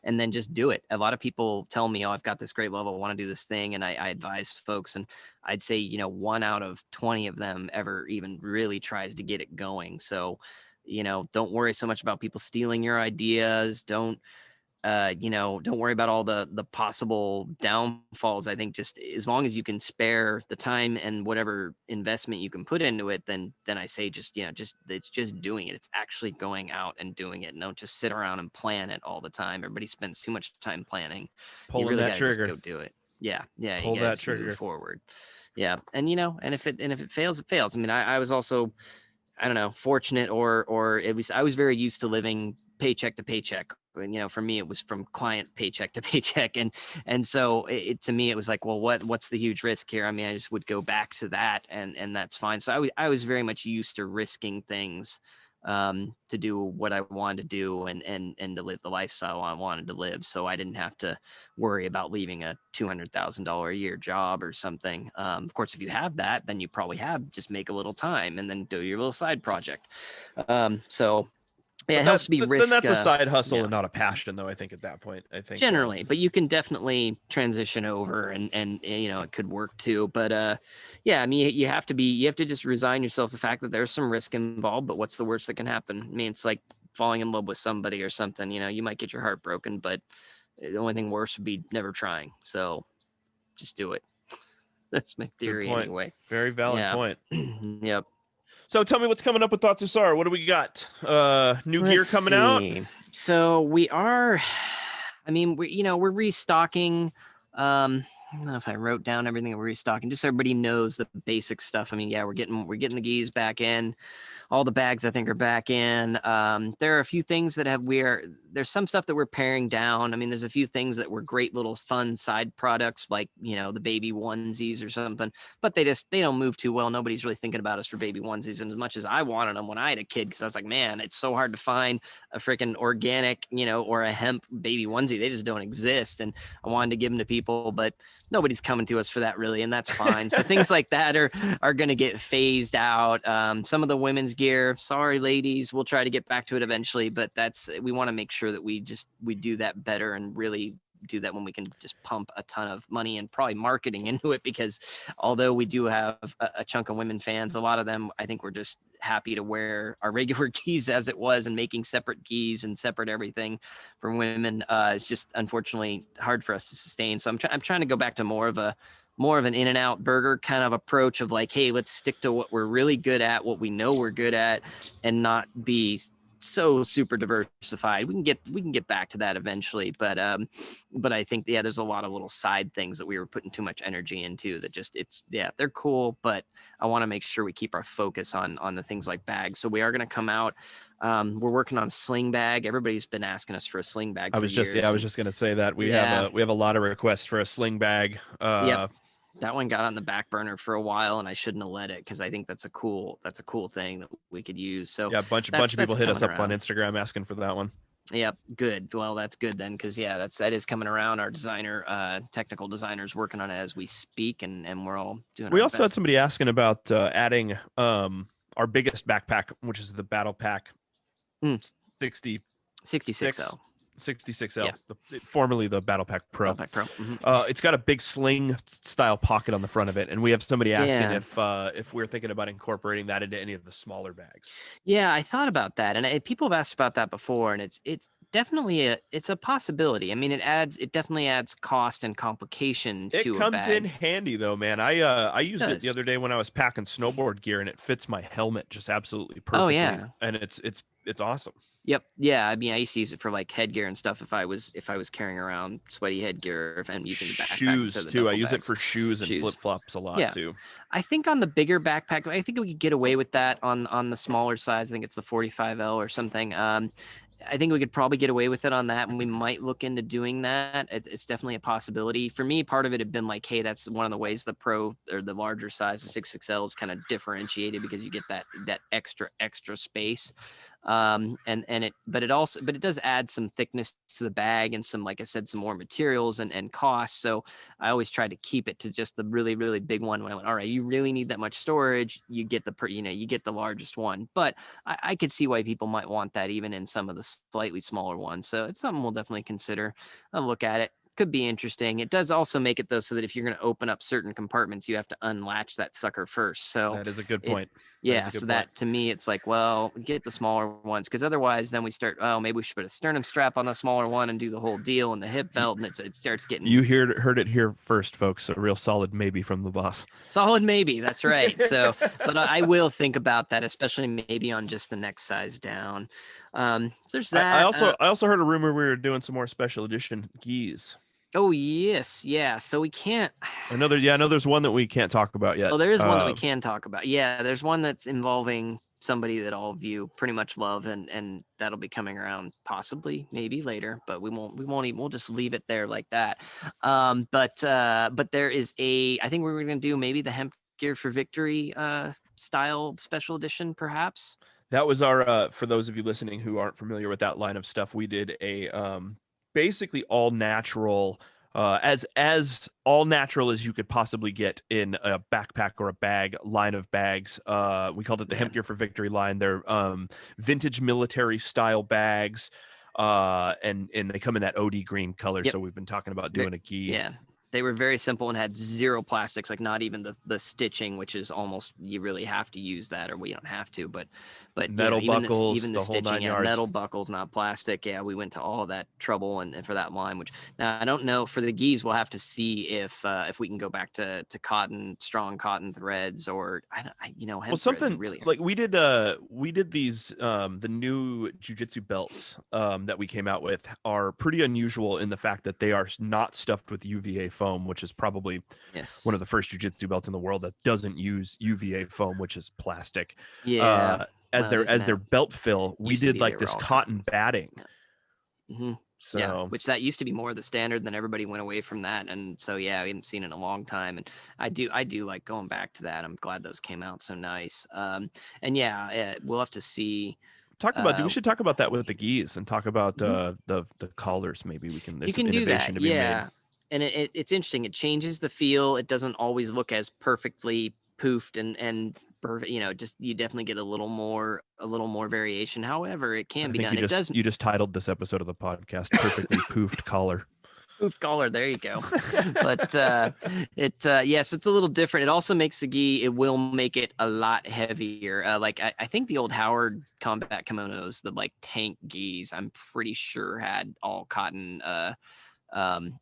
and then just do it. A lot of people tell me, oh, I've got this great level, I want to do this thing. And I advise folks, and I'd say, 1 out of 20 of them ever even really tries to get it going. So, don't worry so much about people stealing your ideas. Don't worry about all the possible downfalls. I think just as long as you can spare the time and whatever investment you can put into it, then I say it's just doing it. It's actually going out and doing it. And don't just sit around and plan it all the time. Everybody spends too much time planning. Pulling you really that trigger. just go do it. Yeah. Pull you that just trigger move forward. Yeah. And and if it fails, it fails. I mean, I was also, I don't know, fortunate, or at least I was very used to living paycheck to paycheck. And, for me, it was from client paycheck to paycheck. And so to me, it was like, well, what's the huge risk here? I mean, I just would go back to that, and that's fine. So I was very much used to risking things, to do what I wanted to do and to live the lifestyle I wanted to live. So I didn't have to worry about leaving a $200,000 a year job or something. Of course, if you have that, then you probably just make a little time and then do your little side project. So yeah, it helps to be risk. Then that's a side hustle and not a passion, though. I think at that point, generally, but you can definitely transition over, and it could work too. But yeah, I mean, you have to just resign yourself to the fact that there's some risk involved. But what's the worst that can happen? I mean, it's like falling in love with somebody or something. You might get your heart broken, but the only thing worse would be never trying. So just do it. That's my theory anyway. Very valid point. Yep. So tell me what's coming up with Datsusara. What do we got? New gear coming out? So we are, I mean, we're restocking. I don't know if I wrote down everything that we're restocking, just so everybody knows the basic stuff. I mean, yeah, we're getting the geese back in. All the bags, I think, are back in. There are a few things that there's some stuff that we're paring down. I mean, there's a few things that were great little fun side products, like, the baby onesies or something, but they don't move too well. Nobody's really thinking about us for baby onesies. And as much as I wanted them when I had a kid, because I was like, man, it's so hard to find a freaking organic, or a hemp baby onesie. They just don't exist. And I wanted to give them to people, but nobody's coming to us for that really. And that's fine. So things like that are going to get phased out. Some of the women's gear, sorry, ladies, we'll try to get back to it eventually, but we want to make sure that we do that better and really do that when we can just pump a ton of money and probably marketing into it, because although we do have a chunk of women fans, a lot of them, I think, we're just happy to wear our regular geese as it was, and making separate geese and separate everything for women is just unfortunately hard for us to sustain. So I'm trying to go back to more of an In-N-Out burger kind of approach of like, hey, let's stick to what we're really good at, what we know we're good at, and not be so super diversified. We can get back to that eventually, but I think, yeah, there's a lot of little side things that we were putting too much energy into that just, they're cool, but I want to make sure we keep our focus on the things like bags. So we are going to come out. We're working on a sling bag. Everybody's been asking us for a sling bag. I was just going to say that we have a lot of requests for a sling bag. Yep. That one got on the back burner for a while, and I shouldn't have let it, because I think that's a cool thing that we could use. So yeah, a bunch of people hit us up on Instagram asking for that one. Yep, good. Well, that's good then, because yeah, that is coming around. Our designer, technical designer's working on it as we speak, and we're all doing. We also had somebody asking about adding our biggest backpack, which is the Battle Pack 66. 66L, Yeah. formerly the Battle Pack Pro. Battle Pack Pro. Mhm. It's got a big sling style pocket on the front of it, and we have somebody asking Yeah. if we're thinking about incorporating that into any of the smaller bags. Yeah, I thought about that, and people have asked about that before, and it's definitely a possibility. I mean, it definitely adds cost and complication It to a comes in bag. handy though, man. I used it the does. other day when I was packing snowboard gear, and it fits my helmet just absolutely Oh, perfectly. yeah. And it's awesome. Yep. Yeah. I mean, I used to use it for like headgear and stuff if I was carrying around sweaty headgear, if I'm using the backpack Shoes instead of the too. I duffel use it bags. for shoes and flip flops a lot Yeah. too. I think on the bigger backpack, I think we could get away with that on the smaller size. I think it's the 45L or something. I think we could probably get away with it on that, and we might look into doing that. It's definitely a possibility. For me, part of it had been like, hey, that's one of the ways the Pro or the larger size, the 6XL, is kind of differentiated because you get that extra space. But it does add some thickness to the bag and some, like I said, some more materials and costs. So I always try to keep it to just the really, really big one. When I went, all right, you really need that much storage, you get the largest one. But I could see why people might want that even in some of the slightly smaller ones. So it's something we'll definitely consider. I'll look at it. Could be interesting. It does also make it though so that if you're going to open up certain compartments, you have to unlatch that sucker first. So that is a good point. That to me, it's like, well, get the smaller ones, because otherwise then we start, oh, maybe we should put a sternum strap on the smaller one and do the whole deal, and the hip belt, and it starts getting. You heard it here first, folks. A real solid maybe from the boss. Solid maybe. That's right. So, but I will think about that, especially maybe on just the next size down. There's that. I also heard a rumor we were doing some more special edition gis. Oh yes, yeah. So we can't. I know there's one that we can't talk about yet. Oh, there is one that we can talk about. Yeah, there's one that's involving somebody that all of you pretty much love, and that'll be coming around possibly maybe later, but we won't even, we'll just leave it there like that. But there is I think we're going to do maybe the Hemp Gear for Victory style special edition, perhaps. That was our for those of you listening who aren't familiar with that line of stuff, we did a basically all natural, as all natural as you could possibly get in a backpack or a bag line of bags. We called it the Hemp Gear for Victory line. They're vintage military style bags, and they come in that OD green color. Yep. So we've been talking about doing a gi. Yeah. They were very simple and had zero plastics, like not even the stitching, which is almost, you really have to use that, or we don't have to, but metal buckles, even the stitching, metal buckles, not plastic. Yeah, we went to all of that trouble and for that line, which now I don't know for the gis. We'll have to see if we can go back to cotton, strong cotton threads, or hemp well, something really like we did these the new Jiu Jitsu belts that we came out with are pretty unusual in the fact that they are not stuffed with UVA foam, which is probably one of the first Jiu Jitsu belts in the world that doesn't use UVA foam, which is plastic. Yeah. As their belt fill, we did like this cotton batting. Yeah. Mm-hmm. So yeah, which that used to be more the standard, then everybody went away from that, and so we haven't seen it in a long time, and I do like going back to that. I'm glad those came out so nice. We'll have to see. We should talk about that with the gis and talk about the collars. Maybe we can. You can do that. Yeah. And it's interesting. It changes the feel. It doesn't always look as perfectly poofed and perfect. You definitely get a little more variation. However, it can be done. You just titled this episode of the podcast "Perfectly Poofed Collar." Poofed collar. There you go. But yes, it's a little different. It also makes the gi. It will make it a lot heavier. I think the old Howard combat kimonos, the like tank gis, I'm pretty sure had all cotton.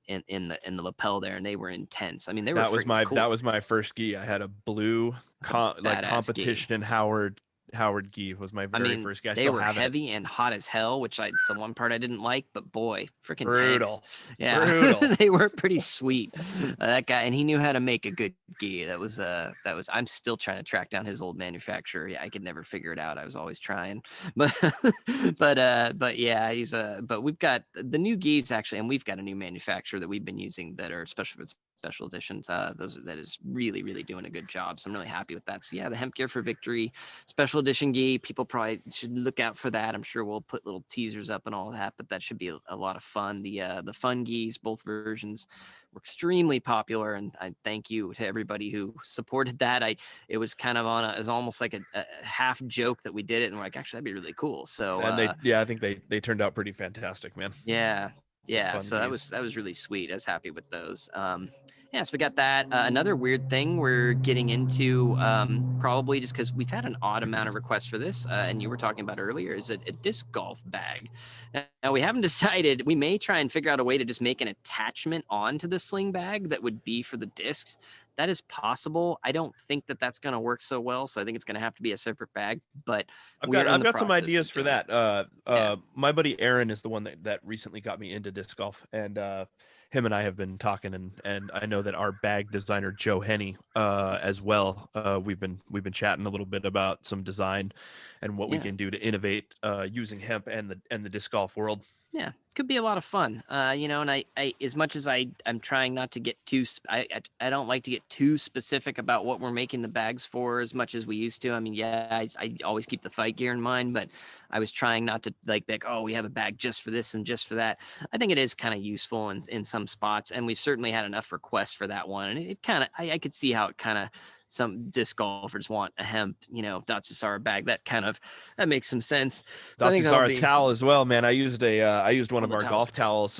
In the lapel there, and they were intense. I mean, that was my first gi. I had a blue competition gi. Howard gi was my very first gi. They were heavy and hot as hell, which it's the one part I didn't like, but boy, freaking brutal. Tanks. Yeah, brutal. They were pretty sweet. That guy, and he knew how to make a good gi. That was. I'm still trying to track down his old manufacturer. Yeah, I could never figure it out. I was always trying, but yeah, but we've got the new gis actually, and we've got a new manufacturer that we've been using that are special special editions. That is really, really doing a good job. So I'm really happy with that. So yeah, the Hemp Gear for Victory special edition gi, people probably should look out for that. I'm sure we'll put little teasers up and all that, but that should be a lot of fun. The fun gis, both versions, were extremely popular, and I thank you to everybody who supported that. It was kind of it was almost like a half joke that we did it, and we're like, actually, that'd be really cool. So And I think they turned out pretty fantastic, man. Yeah, so that was really sweet. I was happy with those. Yeah, so we got that. Another weird thing we're getting into, probably just because we've had an odd amount of requests for this, and you were talking about earlier, is a disc golf bag. Now, we haven't decided. We may try and figure out a way to just make an attachment onto the sling bag that would be for the discs. That is possible. I don't think that that's going to work so well, so I think it's going to have to be a separate bag. But I've got some ideas for that. My buddy Aaron is the one that recently got me into disc golf, and him and I have been talking, and I know that our bag designer Joe Henney as well. We've been chatting a little bit about some design and what we can do to innovate using hemp and the disc golf world. Yeah, could be a lot of fun. And I as much as I'm trying not to get too, I don't like to get too specific about what we're making the bags for as much as we used to. I mean, I always keep the fight gear in mind, but I was trying not to like, oh, we have a bag just for this and just for that. I think it is kind of useful in some spots, and we certainly had enough requests for that one. And it kind of, I could see how it kind of, some disc golfers want a hemp, Datsusara bag. That makes some sense. So Datsusara towel as well, man. I used one of our towels golf towels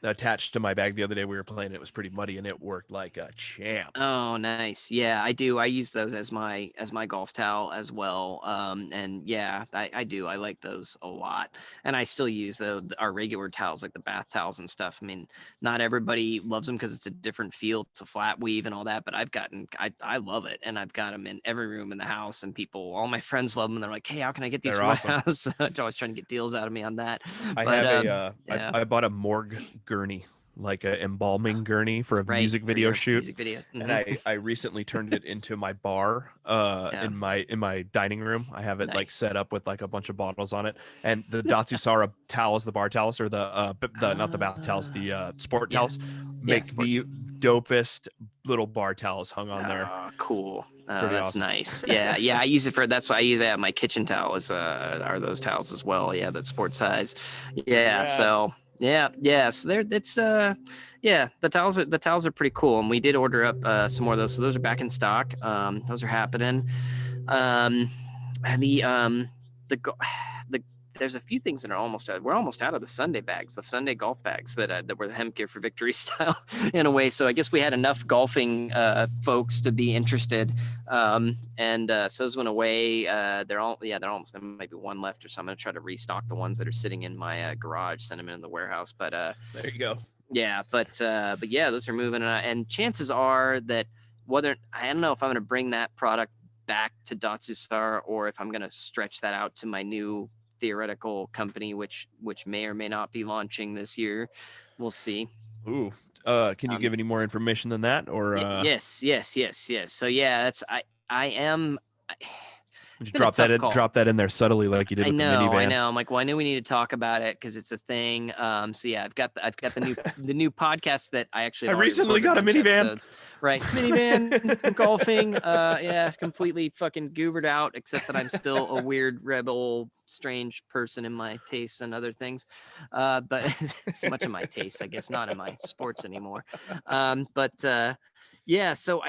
attached to my bag the other day. We were playing. It was pretty muddy, and it worked like a champ. Oh, nice. Yeah, I do. I use those as my golf towel as well. And yeah, I do. I like those a lot. And I still use our regular towels, like the bath towels and stuff. I mean, not everybody loves them because it's a different feel. It's a flat weave and all that, but I love it, and I've got them in every room in the house, and all my friends love them, and they're like, hey, how can I get these from awesome. my house? They're always trying to get deals out of me on that. I bought a morgue gurney, like an embalming gurney for a music video shoot. Mm-hmm. And I recently turned it into my bar in my dining room. I have it like set up with like a bunch of bottles on it, and the Datsusara towels, the bar towels, or the not the bath towels, the sport towels, make the dopest little bar towels hung on there. Cool. Pretty that's awesome. Nice. Yeah. I use it that's why I use it at my kitchen towels are those towels as well. Yeah, that sport size. Yeah. So yeah. So the towels are pretty cool, and we did order up some more of those. So those are back in stock. Those are happening. There's a few things that are almost out. We're almost out of the Sunday bags, the Sunday golf bags that were the Hemp Gear for Victory style in a way. So I guess we had enough golfing folks to be interested. So those went away. They're almost, there might be one left or so. I'm going to try to restock the ones that are sitting in my garage, send them in the warehouse. But there you go. Yeah. But yeah, those are moving. And chances are that I don't know if I'm going to bring that product back to Datsusara or if I'm going to stretch that out to my new theoretical company, which may or may not be launching this year. We'll see. Ooh. Can you give any more information than that? Or yes. So yeah, that's I am. Drop that in there subtly, like you did with the minivan. I know. I'm like, well, I knew we need to talk about it because it's a thing. So yeah, I've got the new podcast that I actually. I recently got a minivan. Episodes. Right, minivan, golfing. Yeah, completely fucking goobered out, except that I'm still a weird rebel, strange person in my tastes and other things. But so much of my tastes, I guess, not in my sports anymore. Yeah, so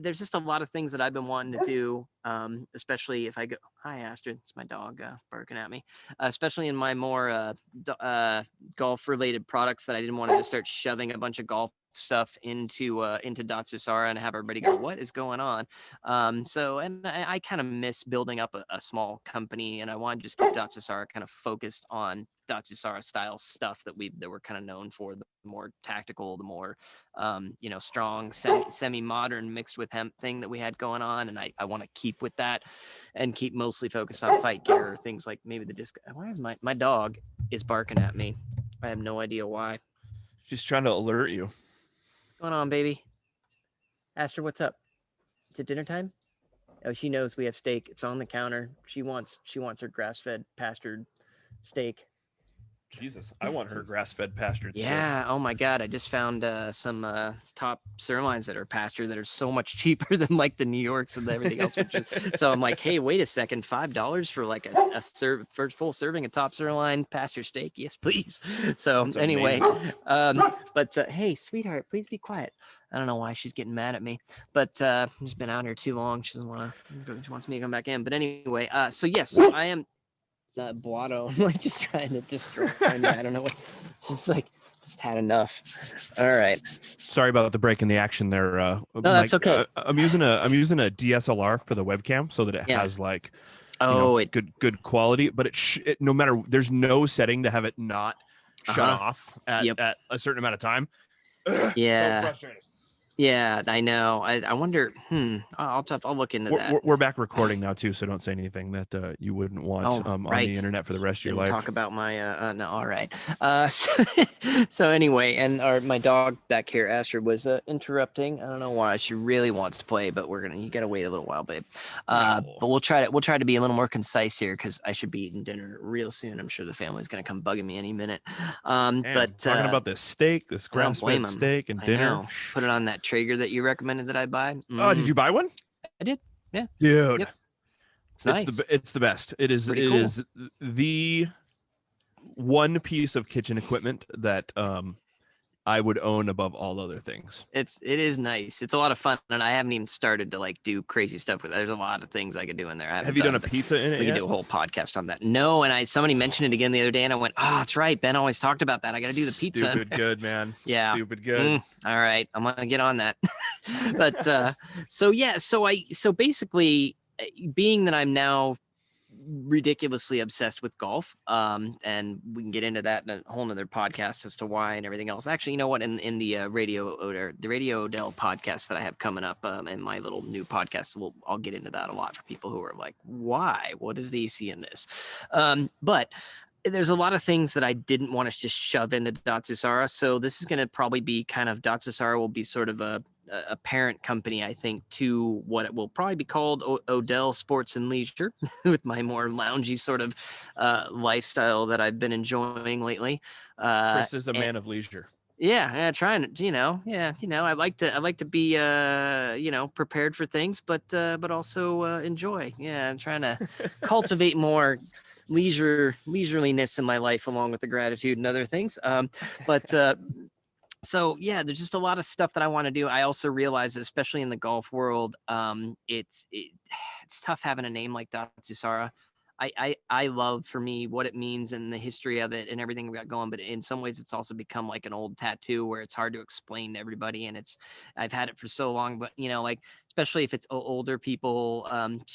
there's just a lot of things that I've been wanting to do, especially if I go. Hi, Astrid. It's my dog barking at me. Especially in my more golf-related products that I didn't want to just start shoving a bunch of golf stuff into Datsusara and have everybody go, what is going on? I kind of miss building up a small company, and I wanted to just get Datsusara kind of focused on Datsusara style stuff that we're kind of known for, the more tactical, the more strong semi-modern mixed with hemp thing that we had going on, and I want to keep with that and keep mostly focused on fight gear or things like maybe the disc. Why is my dog is barking at me? I have no idea why. She's trying to alert you. What's going on, baby? Aster, what's up? Is it dinner time? Oh, she knows we have steak. It's on the counter. She wants her grass-fed pastured steak. Jesus, I want her grass-fed pastured steak. Yeah. Oh my God. I just found some top sirloins that are pastured that are so much cheaper than like the New Yorks and everything else. So I'm like, hey, wait a second, $5 for like a first full serving of top sirloin pastured steak? Yes, please. So That's anyway, amazing. hey, sweetheart, please be quiet. I don't know why she's getting mad at me, but she's been out here too long. She doesn't want to. She wants me to come back in. But anyway, so yes, I am. Blotto. I'm like just trying to destroy me. I don't know what. Just like just had enough. All right. Sorry about the break in the action there. No, that's okay. I'm using a DSLR for the webcam so that it has like, good quality. But it no matter, there's no setting to have it not shut off at a certain amount of time. Yeah. So frustrating. Yeah, I know. I wonder. I'll look into that. We're back recording now too, so don't say anything that you wouldn't want on the internet for the rest of your life. Talk about my no. All right. So anyway, and my dog back here, Astrid, was interrupting. I don't know why. She really wants to play, but you gotta wait a little while, babe. But we'll try to be a little more concise here because I should be eating dinner real soon. I'm sure the family's gonna come bugging me any minute. But talking about this grass-fed steak and dinner. Put it on that Traeger that you recommended that I buy. Oh, did you buy one? I did. Yeah. Dude. Yep. It's nice. It's the best. It is the one piece of kitchen equipment that I would own above all other things. It is nice. It's a lot of fun, and I haven't even started to like do crazy stuff with it. There's a lot of things I could do in there. Have you done a pizza in it? We can do a whole podcast on that. No, and somebody mentioned it again the other day, and I went, "Oh, that's right. Ben always talked about that. I got to do the pizza." Stupid good, man. Yeah. Stupid good. All right, I'm gonna get on that. But so basically, being that I'm now ridiculously obsessed with golf, and we can get into that in a whole nother podcast as to why and everything else. Actually, you know what, in the Radio Odell podcast that I have coming up, and my little new podcast, I'll get into that a lot for people who are like, why, what is the EC in this? But there's a lot of things that I didn't want to just shove into Datsusara, so this is going to probably be kind of, Datsusara will be sort of a parent company, I think, to what it will probably be called Odell Sports and Leisure, with my more loungy sort of lifestyle that I've been enjoying lately. Chris is a man of leisure. Yeah, trying to, I like to be, prepared for things, but also enjoy. Yeah, I'm trying to cultivate more leisureliness in my life, along with the gratitude and other things. So yeah, there's just a lot of stuff that I want to do. I also realize, especially in the golf world, it's tough having a name like Datsusara. I love, for me, what it means and the history of it and everything we got going. But in some ways, it's also become like an old tattoo where it's hard to explain to everybody. And I've had it for so long, but especially if it's older people,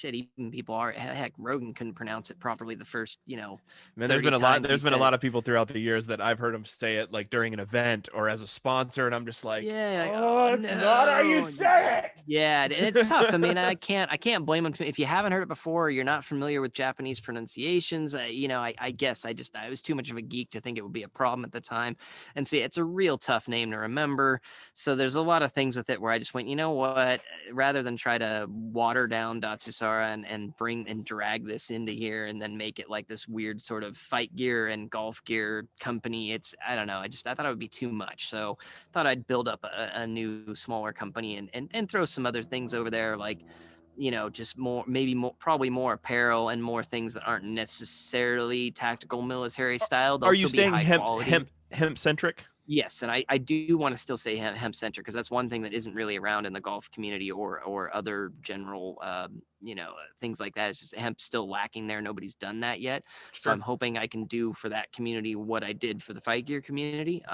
even people are, heck, Rogan couldn't pronounce it properly the first, Man, there's been a lot of people throughout the years that I've heard them say it like during an event or as a sponsor, and I'm just like, not how you say it. Yeah, and it's tough. I mean, I can't blame them if you haven't heard it before, or you're not familiar with Japanese pronunciations. I guess I was too much of a geek to think it would be a problem at the time. And see, it's a real tough name to remember. So there's a lot of things with it where I just went, you know what, rather than try to water down Datsusara and bring and drag this into here and then make it like this weird sort of fight gear and golf gear company, I don't know. I thought it would be too much. So thought I'd build up a new, smaller company and throw some other things over there, like, just probably more apparel and more things that aren't necessarily tactical military style. Are you staying hemp centric? Yes, and I do want to still say hemp centric, because that's one thing that isn't really around in the golf community or other general things like that. It's just hemp's still lacking there. Nobody's done that yet. Sure. So I'm hoping I can do for that community what I did for the fight gear community.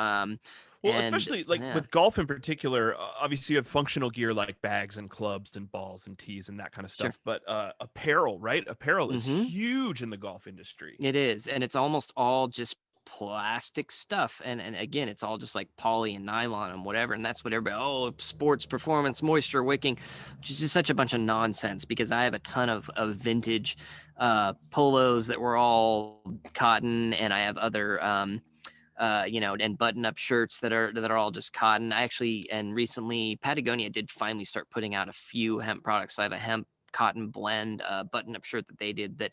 Especially with golf in particular, obviously you have functional gear like bags and clubs and balls and tees and that kind of stuff. Sure. But apparel, right? Apparel is huge in the golf industry. It is, and it's almost all just plastic stuff, and again, it's all just like poly and nylon and whatever, and that's what everybody, sports performance moisture wicking, which is just such a bunch of nonsense, because I have a ton of vintage polos that were all cotton, and I have other and button-up shirts that are all just cotton. And recently Patagonia did finally start putting out a few hemp products. So I have a hemp cotton blend button-up shirt that they did that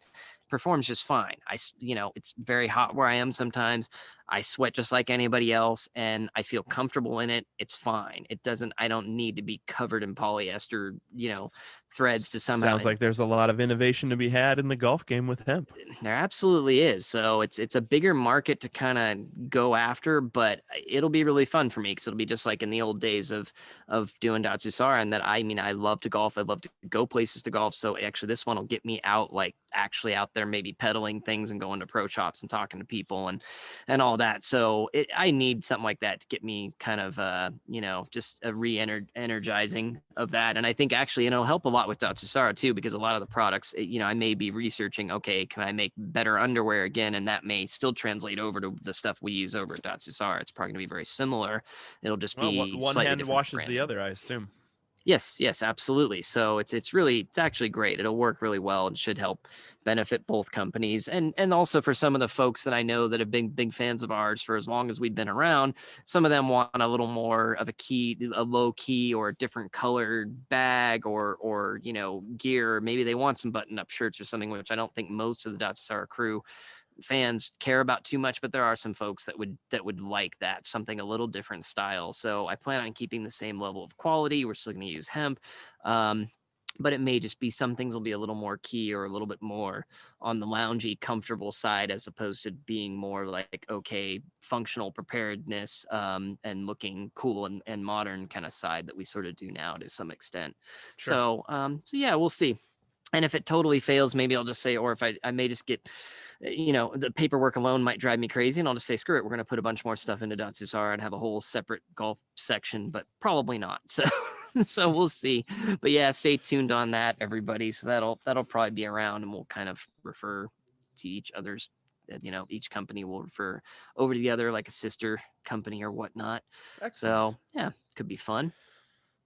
performs just fine. It's very hot where I am sometimes. I sweat just like anybody else, and I feel comfortable in it. It's fine. I don't need to be covered in polyester, threads to somehow. Sounds like there's a lot of innovation to be had in the golf game with hemp. There absolutely is. So it's a bigger market to kind of go after, but it'll be really fun for me because it'll be just like in the old days of doing Datsusara. And that, I mean, I love to golf. I love to go places to golf. So actually this one will get me out, like actually out there, maybe peddling things and going to pro shops and talking to people and all that. So I need something like that to get me kind of, just a re-energizing of that. And I think actually it'll help a lot with Datsusara too, because a lot of the products, I may be researching, okay, can I make better underwear again? And that may still translate over to the stuff we use over at Datsusara. It's probably going to be very similar. It'll just be one hand washes branding. the other, I assume. Yes, absolutely. So it's actually great. It'll work really well and should help benefit both companies. And also for some of the folks that I know that have been big fans of ours for as long as we've been around, some of them want a little more of a low key or a different colored bag or gear. Maybe they want some button up shirts or something, which I don't think most of the Datsusara crew fans care about too much, but there are some folks that would like that, something a little different style. So I plan on keeping the same level of quality. We're still going to use hemp, but it may just be some things will be a little more key or a little bit more on the loungy, comfortable side, as opposed to being more like, okay, functional preparedness and looking cool and modern kind of side that we sort of do now to some extent. Sure. So yeah, we'll see. And if it totally fails, maybe I'll just say, or if I may just get, the paperwork alone might drive me crazy, and I'll just say, screw it, we're going to put a bunch more stuff into Datsusara and have a whole separate golf section, but probably not. So we'll see. But yeah, stay tuned on that, everybody. So that'll probably be around, and we'll kind of refer to each other's, each company will refer over to the other like a sister company or whatnot. Excellent. So yeah, could be fun.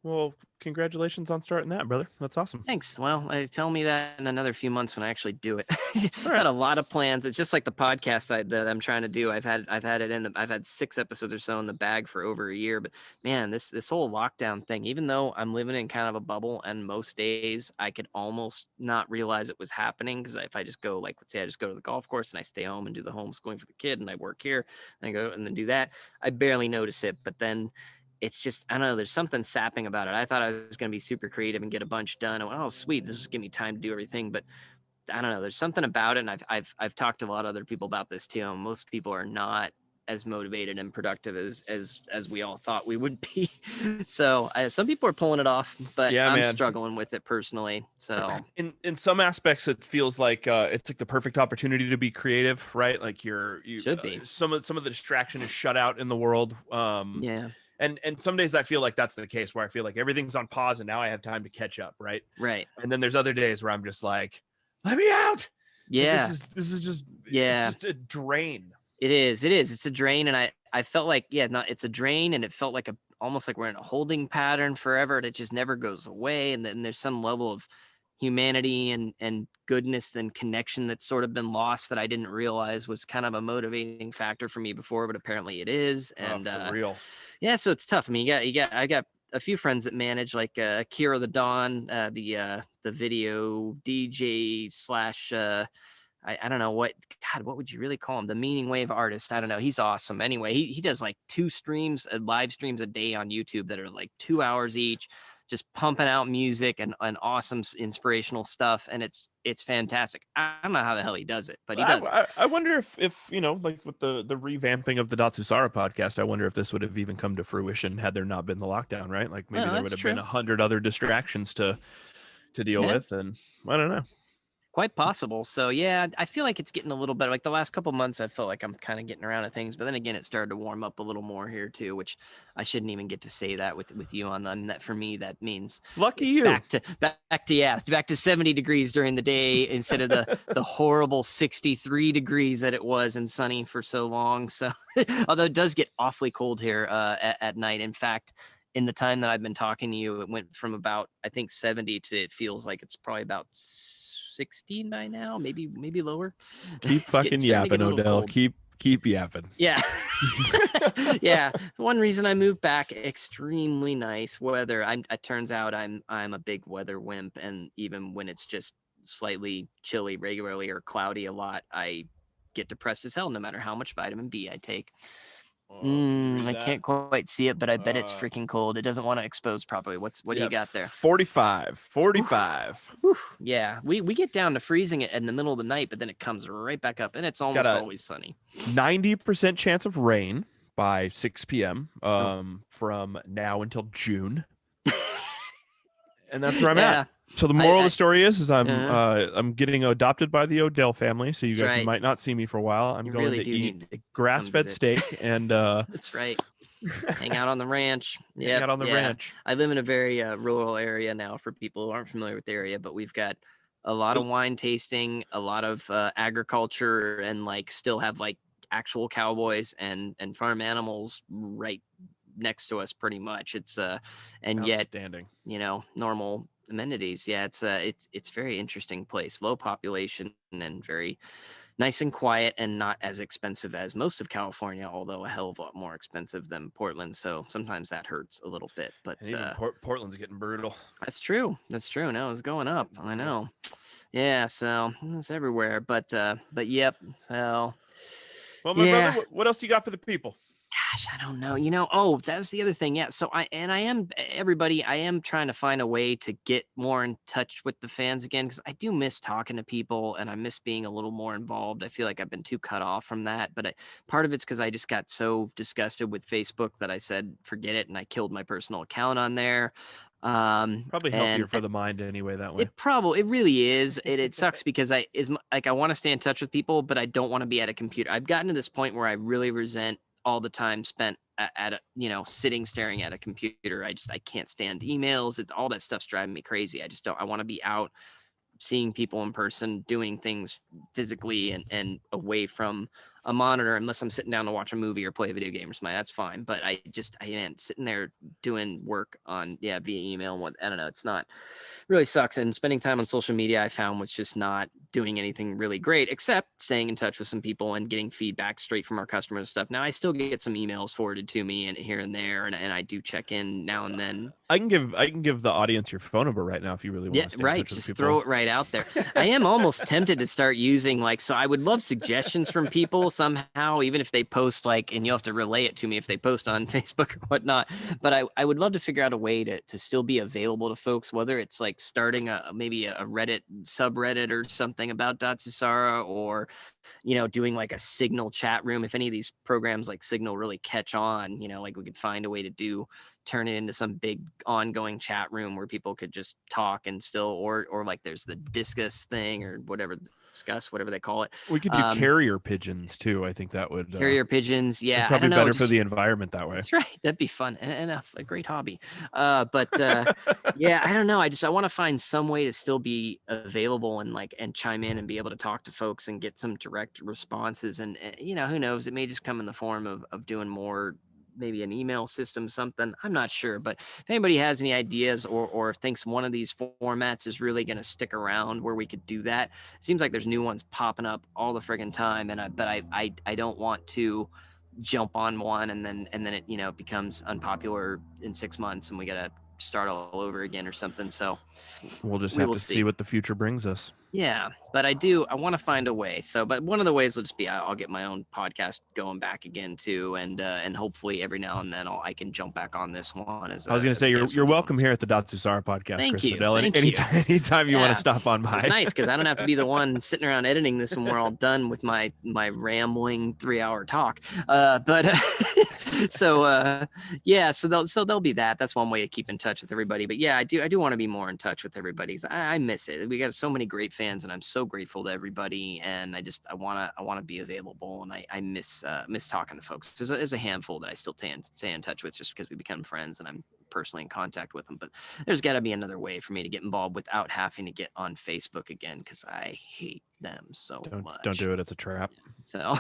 Well, congratulations on starting that, brother. That's awesome. Thanks. Well, tell me that in another few months when I actually do it. I've had a lot of plans. It's just like the podcast that I'm trying to do. I've had 6 episodes or so in the bag for over a year. But man, this whole lockdown thing, even though I'm living in kind of a bubble, and most days I could almost not realize it was happening, because if I just go, like, let's say I just go to the golf course and I stay home and do the homeschooling for the kid, and I work here and I go and then do that, I barely notice it. But then it's just, I don't know, there's something sapping about it. I thought I was going to be super creative and get a bunch done. I went, oh, sweet, this is giving me time to do everything. But I don't know, there's something about it. And I've talked to a lot of other people about this too. And most people are not as motivated and productive as we all thought we would be. So some people are pulling it off, but yeah, I'm struggling with it personally. So in some aspects, it feels like it's like the perfect opportunity to be creative, right? Like you should be. Some of the distraction is shut out in the world. Yeah. And some days I feel like that's the case, where I feel like everything's on pause and now I have time to catch up. Right. And then there's other days where I'm just like, let me out. Yeah. Like, this is just, it's just a drain. It is. It's a drain. And I felt like, it's a drain, and it felt like almost like we're in a holding pattern forever, and it just never goes away. And then there's some level of humanity and goodness and connection that's sort of been lost that I didn't realize was kind of a motivating factor for me before, but apparently it is. And for real. Yeah, so it's tough. I mean, I got a few friends that manage, like Kira the Dawn, the video DJ slash I don't know what would you really call him? The meaning wave artist. I don't know. He's awesome. Anyway, he does like 2 live streams a day on YouTube that are like 2 hours each, just pumping out music and awesome inspirational stuff. And it's fantastic. I don't know how the hell he does it, but he does. I wonder if like with the revamping of the Datsusara podcast, I wonder if this would have even come to fruition had there not been the lockdown, right? Like maybe there would have been 100 other distractions to deal with. And I don't know. Quite possible. So yeah, I feel like it's getting a little better. Like the last couple months, I felt like I'm kind of getting around to things, but then again, it started to warm up a little more here too, which I shouldn't even get to say that with you on them. That for me, that means lucky you. It's back to 70 degrees during the day instead of the horrible 63 degrees that it was and sunny for so long. So although it does get awfully cold here at night. In fact, in the time that I've been talking to you, it went from about, I think 70 to, it feels like it's probably about 16 by now, maybe lower. Keep fucking yapping, Odell. Cold. Keep yapping. Yeah. Yeah. One reason I moved back, extremely nice weather. It turns out I'm a big weather wimp, and even when it's just slightly chilly regularly or cloudy a lot, I get depressed as hell no matter how much vitamin B I take. I can't quite see it, but I bet it's freaking cold. It doesn't want to expose properly. What do you got there? 45. Whew. Yeah, we get down to freezing it in the middle of the night, but then it comes right back up, and it's almost always sunny. 90% chance of rain by 6 p.m. From now until June. And that's where I'm at. So the moral of the story is I'm getting adopted by the Odell family. So you guys might not see me for a while. I'm going to eat grass-fed steak and that's right. Hang out on the ranch. Hang out on the ranch. I live in a very rural area now for people who aren't familiar with the area, but we've got a lot of wine tasting, a lot of agriculture, and like still have like actual cowboys and farm animals right next to us pretty much. It's and yet normal amenities. It's a very interesting place, low population and very nice and quiet, and not as expensive as most of California, although a hell of a lot more expensive than Portland, so sometimes that hurts a little bit. But Portland's getting brutal. That's true. No, it's going up. I know. Yeah, so it's everywhere, but yep. So well, my brother, what else do you got for the people? Gosh, I don't know. Oh, that was the other thing. Yeah. So I am trying to find a way to get more in touch with the fans again, because I do miss talking to people and I miss being a little more involved. I feel like I've been too cut off from that. But part of it's because I just got so disgusted with Facebook that I said, forget it. And I killed my personal account on there. Probably healthier for the mind anyway that way. It really is. It sucks because I want to stay in touch with people, but I don't want to be at a computer. I've gotten to this point where I really resent all the time spent at sitting staring at a computer. I can't stand emails. It's all that stuff's driving me crazy. I want to be out seeing people in person, doing things physically and away from a monitor, unless I'm sitting down to watch a movie or play a video game or something. That's fine. But I am sitting there doing work on via email and I don't know. It's not really sucks. And spending time on social media, I found was just not doing anything really great, except staying in touch with some people and getting feedback straight from our customers and stuff. Now I still get some emails forwarded to me and here and there, and I do check in now and then. I can give the audience your phone number right now if you really want to stay in touch with just people. Throw it right out there. I am almost tempted to start using so I would love suggestions from people somehow, even if they post and you'll have to relay it to me if they post on Facebook or whatnot. But I would love to figure out a way to still be available to folks, whether it's starting maybe a Reddit subreddit or something about Datsusara, or doing a Signal chat room. If any of these programs like Signal really catch on, we could find a way to turn it into some big ongoing chat room where people could just talk and still, or there's the Discuss thing or whatever they call it. We could do carrier pigeons too. I think that would carrier pigeons. Yeah. Probably better for the environment that way. That's right. That'd be fun and a great hobby. But yeah, I don't know. I want to find some way to still be available and chime in and be able to talk to folks and get some direct responses. And who knows, it may just come in the form of doing more, maybe an email system, something. I'm not sure, but if anybody has any ideas or thinks one of these formats is really going to stick around where we could do that, it seems like there's new ones popping up all the friggin' time. But I don't want to jump on one and then it becomes unpopular in 6 months and we got to start all over again or something. So we'll just have to see what the future brings us. Yeah, but I want to find a way. So, but one of the ways will just be I'll get my own podcast going back again too, and hopefully every now and then I can jump back on this one. I was going to say you're welcome here at the Datsusara podcast. Thank Chris you. Odell. Anytime you want to stop on by. It's nice because I don't have to be the one sitting around editing this when we're all done with my rambling 3-hour talk. So there'll be that. That's one way to keep in touch with everybody. But yeah, I do want to be more in touch with everybody because I miss it. We got so many great fans, and I'm so grateful to everybody. And I want to be available, and I miss talking to folks. There's a handful that I still stay in touch with just because we become friends and I'm personally in contact with them. But there's got to be another way for me to get involved without having to get on Facebook again because I hate them so much. Don't do it. It's a trap. So,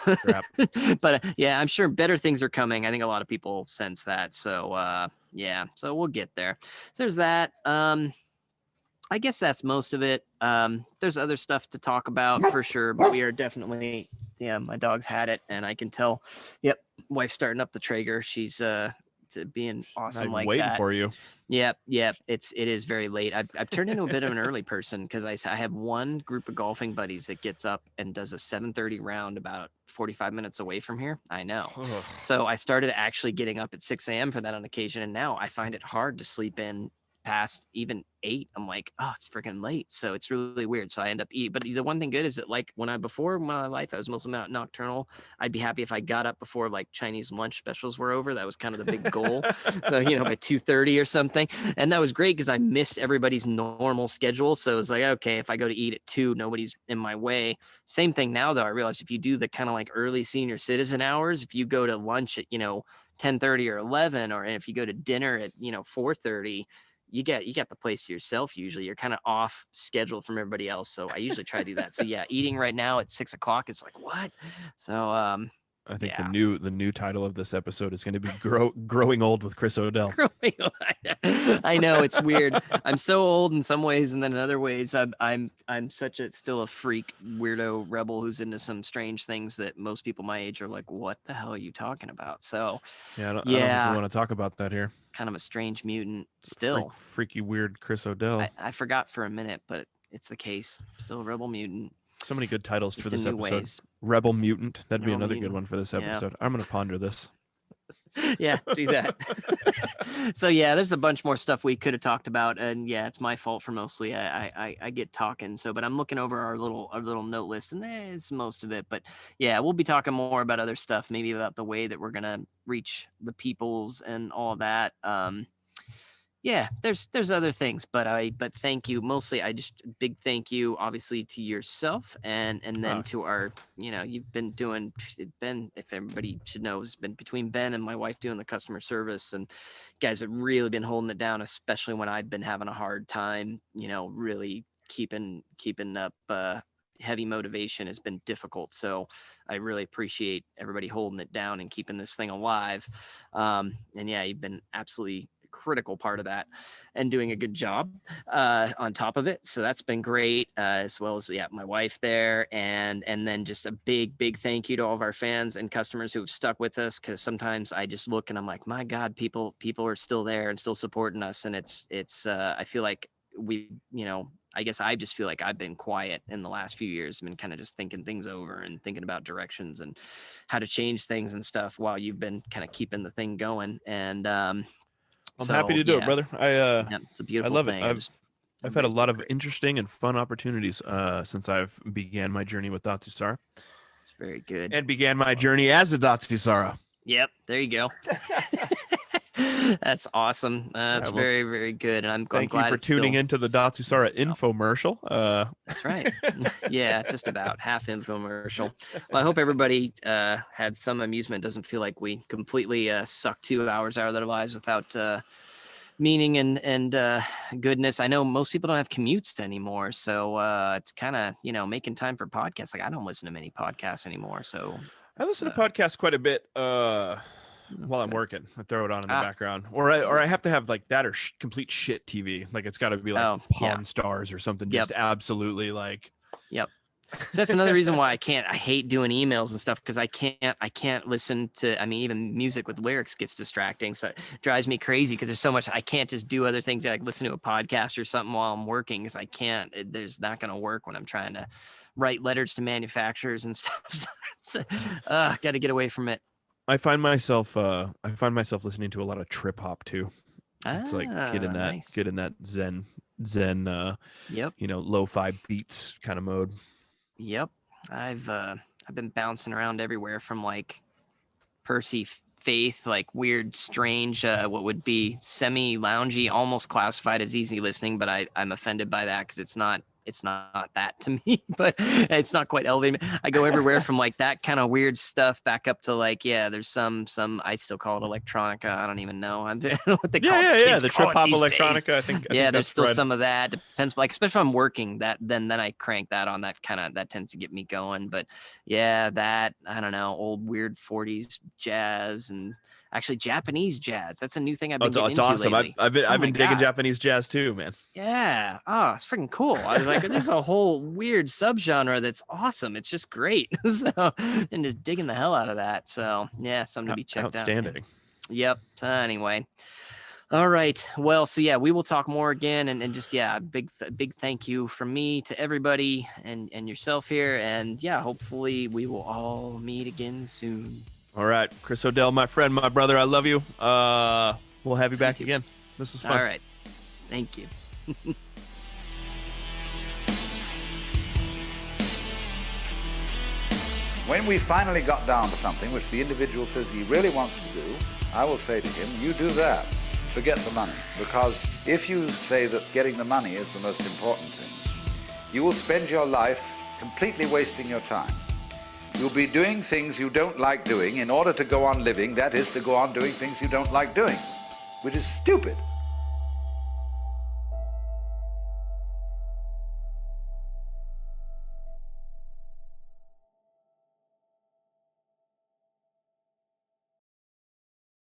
but yeah, I'm sure better things are coming. I think a lot of people sense that. So yeah, so we'll get there. So there's that. I guess that's most of it. There's other stuff to talk about for sure, but we are definitely, my dog's had it and I can tell, yep, wife's starting up the Traeger. She's, to being awesome I'm like waiting that. for you. Yep. It is very late. I've turned into a bit of an early person because I have one group of golfing buddies that gets up and does a 7:30 round about 45 minutes away from here. I know. So I started actually getting up at 6 a.m. for that on occasion, and now I find it hard to sleep in past even 8. I'm like, oh, it's freaking late. So it's really weird. So I end up eating. But the one thing good is that, like, before my life, I was mostly nocturnal. I'd be happy if I got up before like Chinese lunch specials were over. That was kind of the big goal. So, by 2:30 or something. And that was great because I missed everybody's normal schedule. So it was like, okay, if I go to eat at 2, nobody's in my way. Same thing now, though. I realized if you do the kind of like early senior citizen hours, if you go to lunch at, 10:30 or 11, or if you go to dinner at, 4:30, you get the place to yourself. Usually you're kind of off schedule from everybody else. So I usually try to do that. So yeah, eating right now at 6 o'clock, it's like, what? So, I think the new title of this episode is going to be growing old with Chris Odell. I know, it's weird. I'm so old in some ways, and then in other ways, I'm still a freak weirdo rebel who's into some strange things that most people my age are like, what the hell are you talking about? So I don't think we want to talk about that here. Kind of a strange mutant still. Freaky weird Chris Odell. I forgot for a minute, but it's the case. Still a rebel mutant. So many good titles Just for this in new episode. ways. Rebel Mutant. That'd be Rebel another Mutant. good one for this Yeah. episode. I'm going to ponder this. Yeah, do that. So yeah, there's a bunch more stuff we could have talked about, and yeah, it's my fault for mostly I get talking. So, but I'm looking over our little note list, and it's most of it. But yeah, we'll be talking more about other stuff, maybe about the way that we're gonna reach the peoples and all that. Yeah, there's other things, but thank you. Mostly, big thank you, obviously, to yourself, and then to our, you've been doing, Ben, if everybody should know, has been between Ben and my wife doing the customer service, and you guys have really been holding it down, especially when I've been having a hard time, really keeping up. Heavy motivation has been difficult, so I really appreciate everybody holding it down and keeping this thing alive. And yeah, you've been absolutely critical part of that and doing a good job on top of it, so that's been great, as well as my wife there, and then just a big thank you to all of our fans and customers who have stuck with us, because sometimes I just look and I'm like, my god, people are still there and still supporting us, and it's I feel like we, I guess I just feel like I've been quiet in the last few years. I've been kind of just thinking things over and thinking about directions and how to change things and stuff while you've been kind of keeping the thing going. And I'm happy to do it, brother. It's a beautiful I love thing. it. I've had a lot of interesting and fun opportunities since I've began my journey with Datsusara. It's very good. And began my journey as a Datsusara. Yep, there you go. That's awesome. That's very, very good. And I'm glad. Thank you for tuning into the Datsusara infomercial. That's right. Yeah, just about half infomercial. Well, I hope everybody had some amusement. Doesn't feel like we completely sucked 2 hours out of their lives without meaning and goodness. I know most people don't have commutes anymore, so it's kind of making time for podcasts. Like, I don't listen to many podcasts anymore, so I listen to podcasts quite a bit while I'm working. I throw it on in the background, or I have to have like that or complete shit TV. Like, it's got to be like Pawn Stars or something. Just absolutely like. Yep. So that's another reason why I hate doing emails and stuff, because I can't listen to, even music with lyrics gets distracting. So it drives me crazy because there's so much. I can't just do other things, like listen to a podcast or something while I'm working, because I can't. There's not going to work when I'm trying to write letters to manufacturers and stuff. So got to get away from it. I find myself listening to a lot of trip hop too. It's like get in that zen lo-fi beats kind of mode. Yep. I've been bouncing around everywhere from like Percy Faith, like weird, strange, what would be semi-loungy, almost classified as easy listening, but I'm offended by that because it's not that to me, but it's not quite elevated. I go everywhere from like that kind of weird stuff back up to like, there's some, I still call it electronica. I don't even know. I don't know what they call it. Yeah. The trip hop electronica. Days. I think there's still some of that. Depends. Like, especially if I'm working then I crank that on. That tends to get me going. But yeah, that, I don't know, old weird 40s jazz and actually Japanese jazz. That's a new thing I've been getting into awesome. lately. I've been digging Japanese jazz too, man. Yeah. Oh, it's freaking cool. I was like, this is a whole weird subgenre that's awesome. It's just great. So, and just digging the hell out of that. So yeah, something to be checked out. Outstanding. Yep. So anyway. All right. Well, so yeah, we will talk more again, and just big thank you from me to everybody and yourself here, and yeah, hopefully we will all meet again soon. All right, Chris Odell, my friend, my brother, I love you. We'll have you back again. This was fun. All right. Thank you. When we finally got down to something which the individual says he really wants to do, I will say to him, you do that. Forget the money. Because if you say that getting the money is the most important thing, you will spend your life completely wasting your time. You'll be doing things you don't like doing in order to go on living, that is, to go on doing things you don't like doing, which is stupid.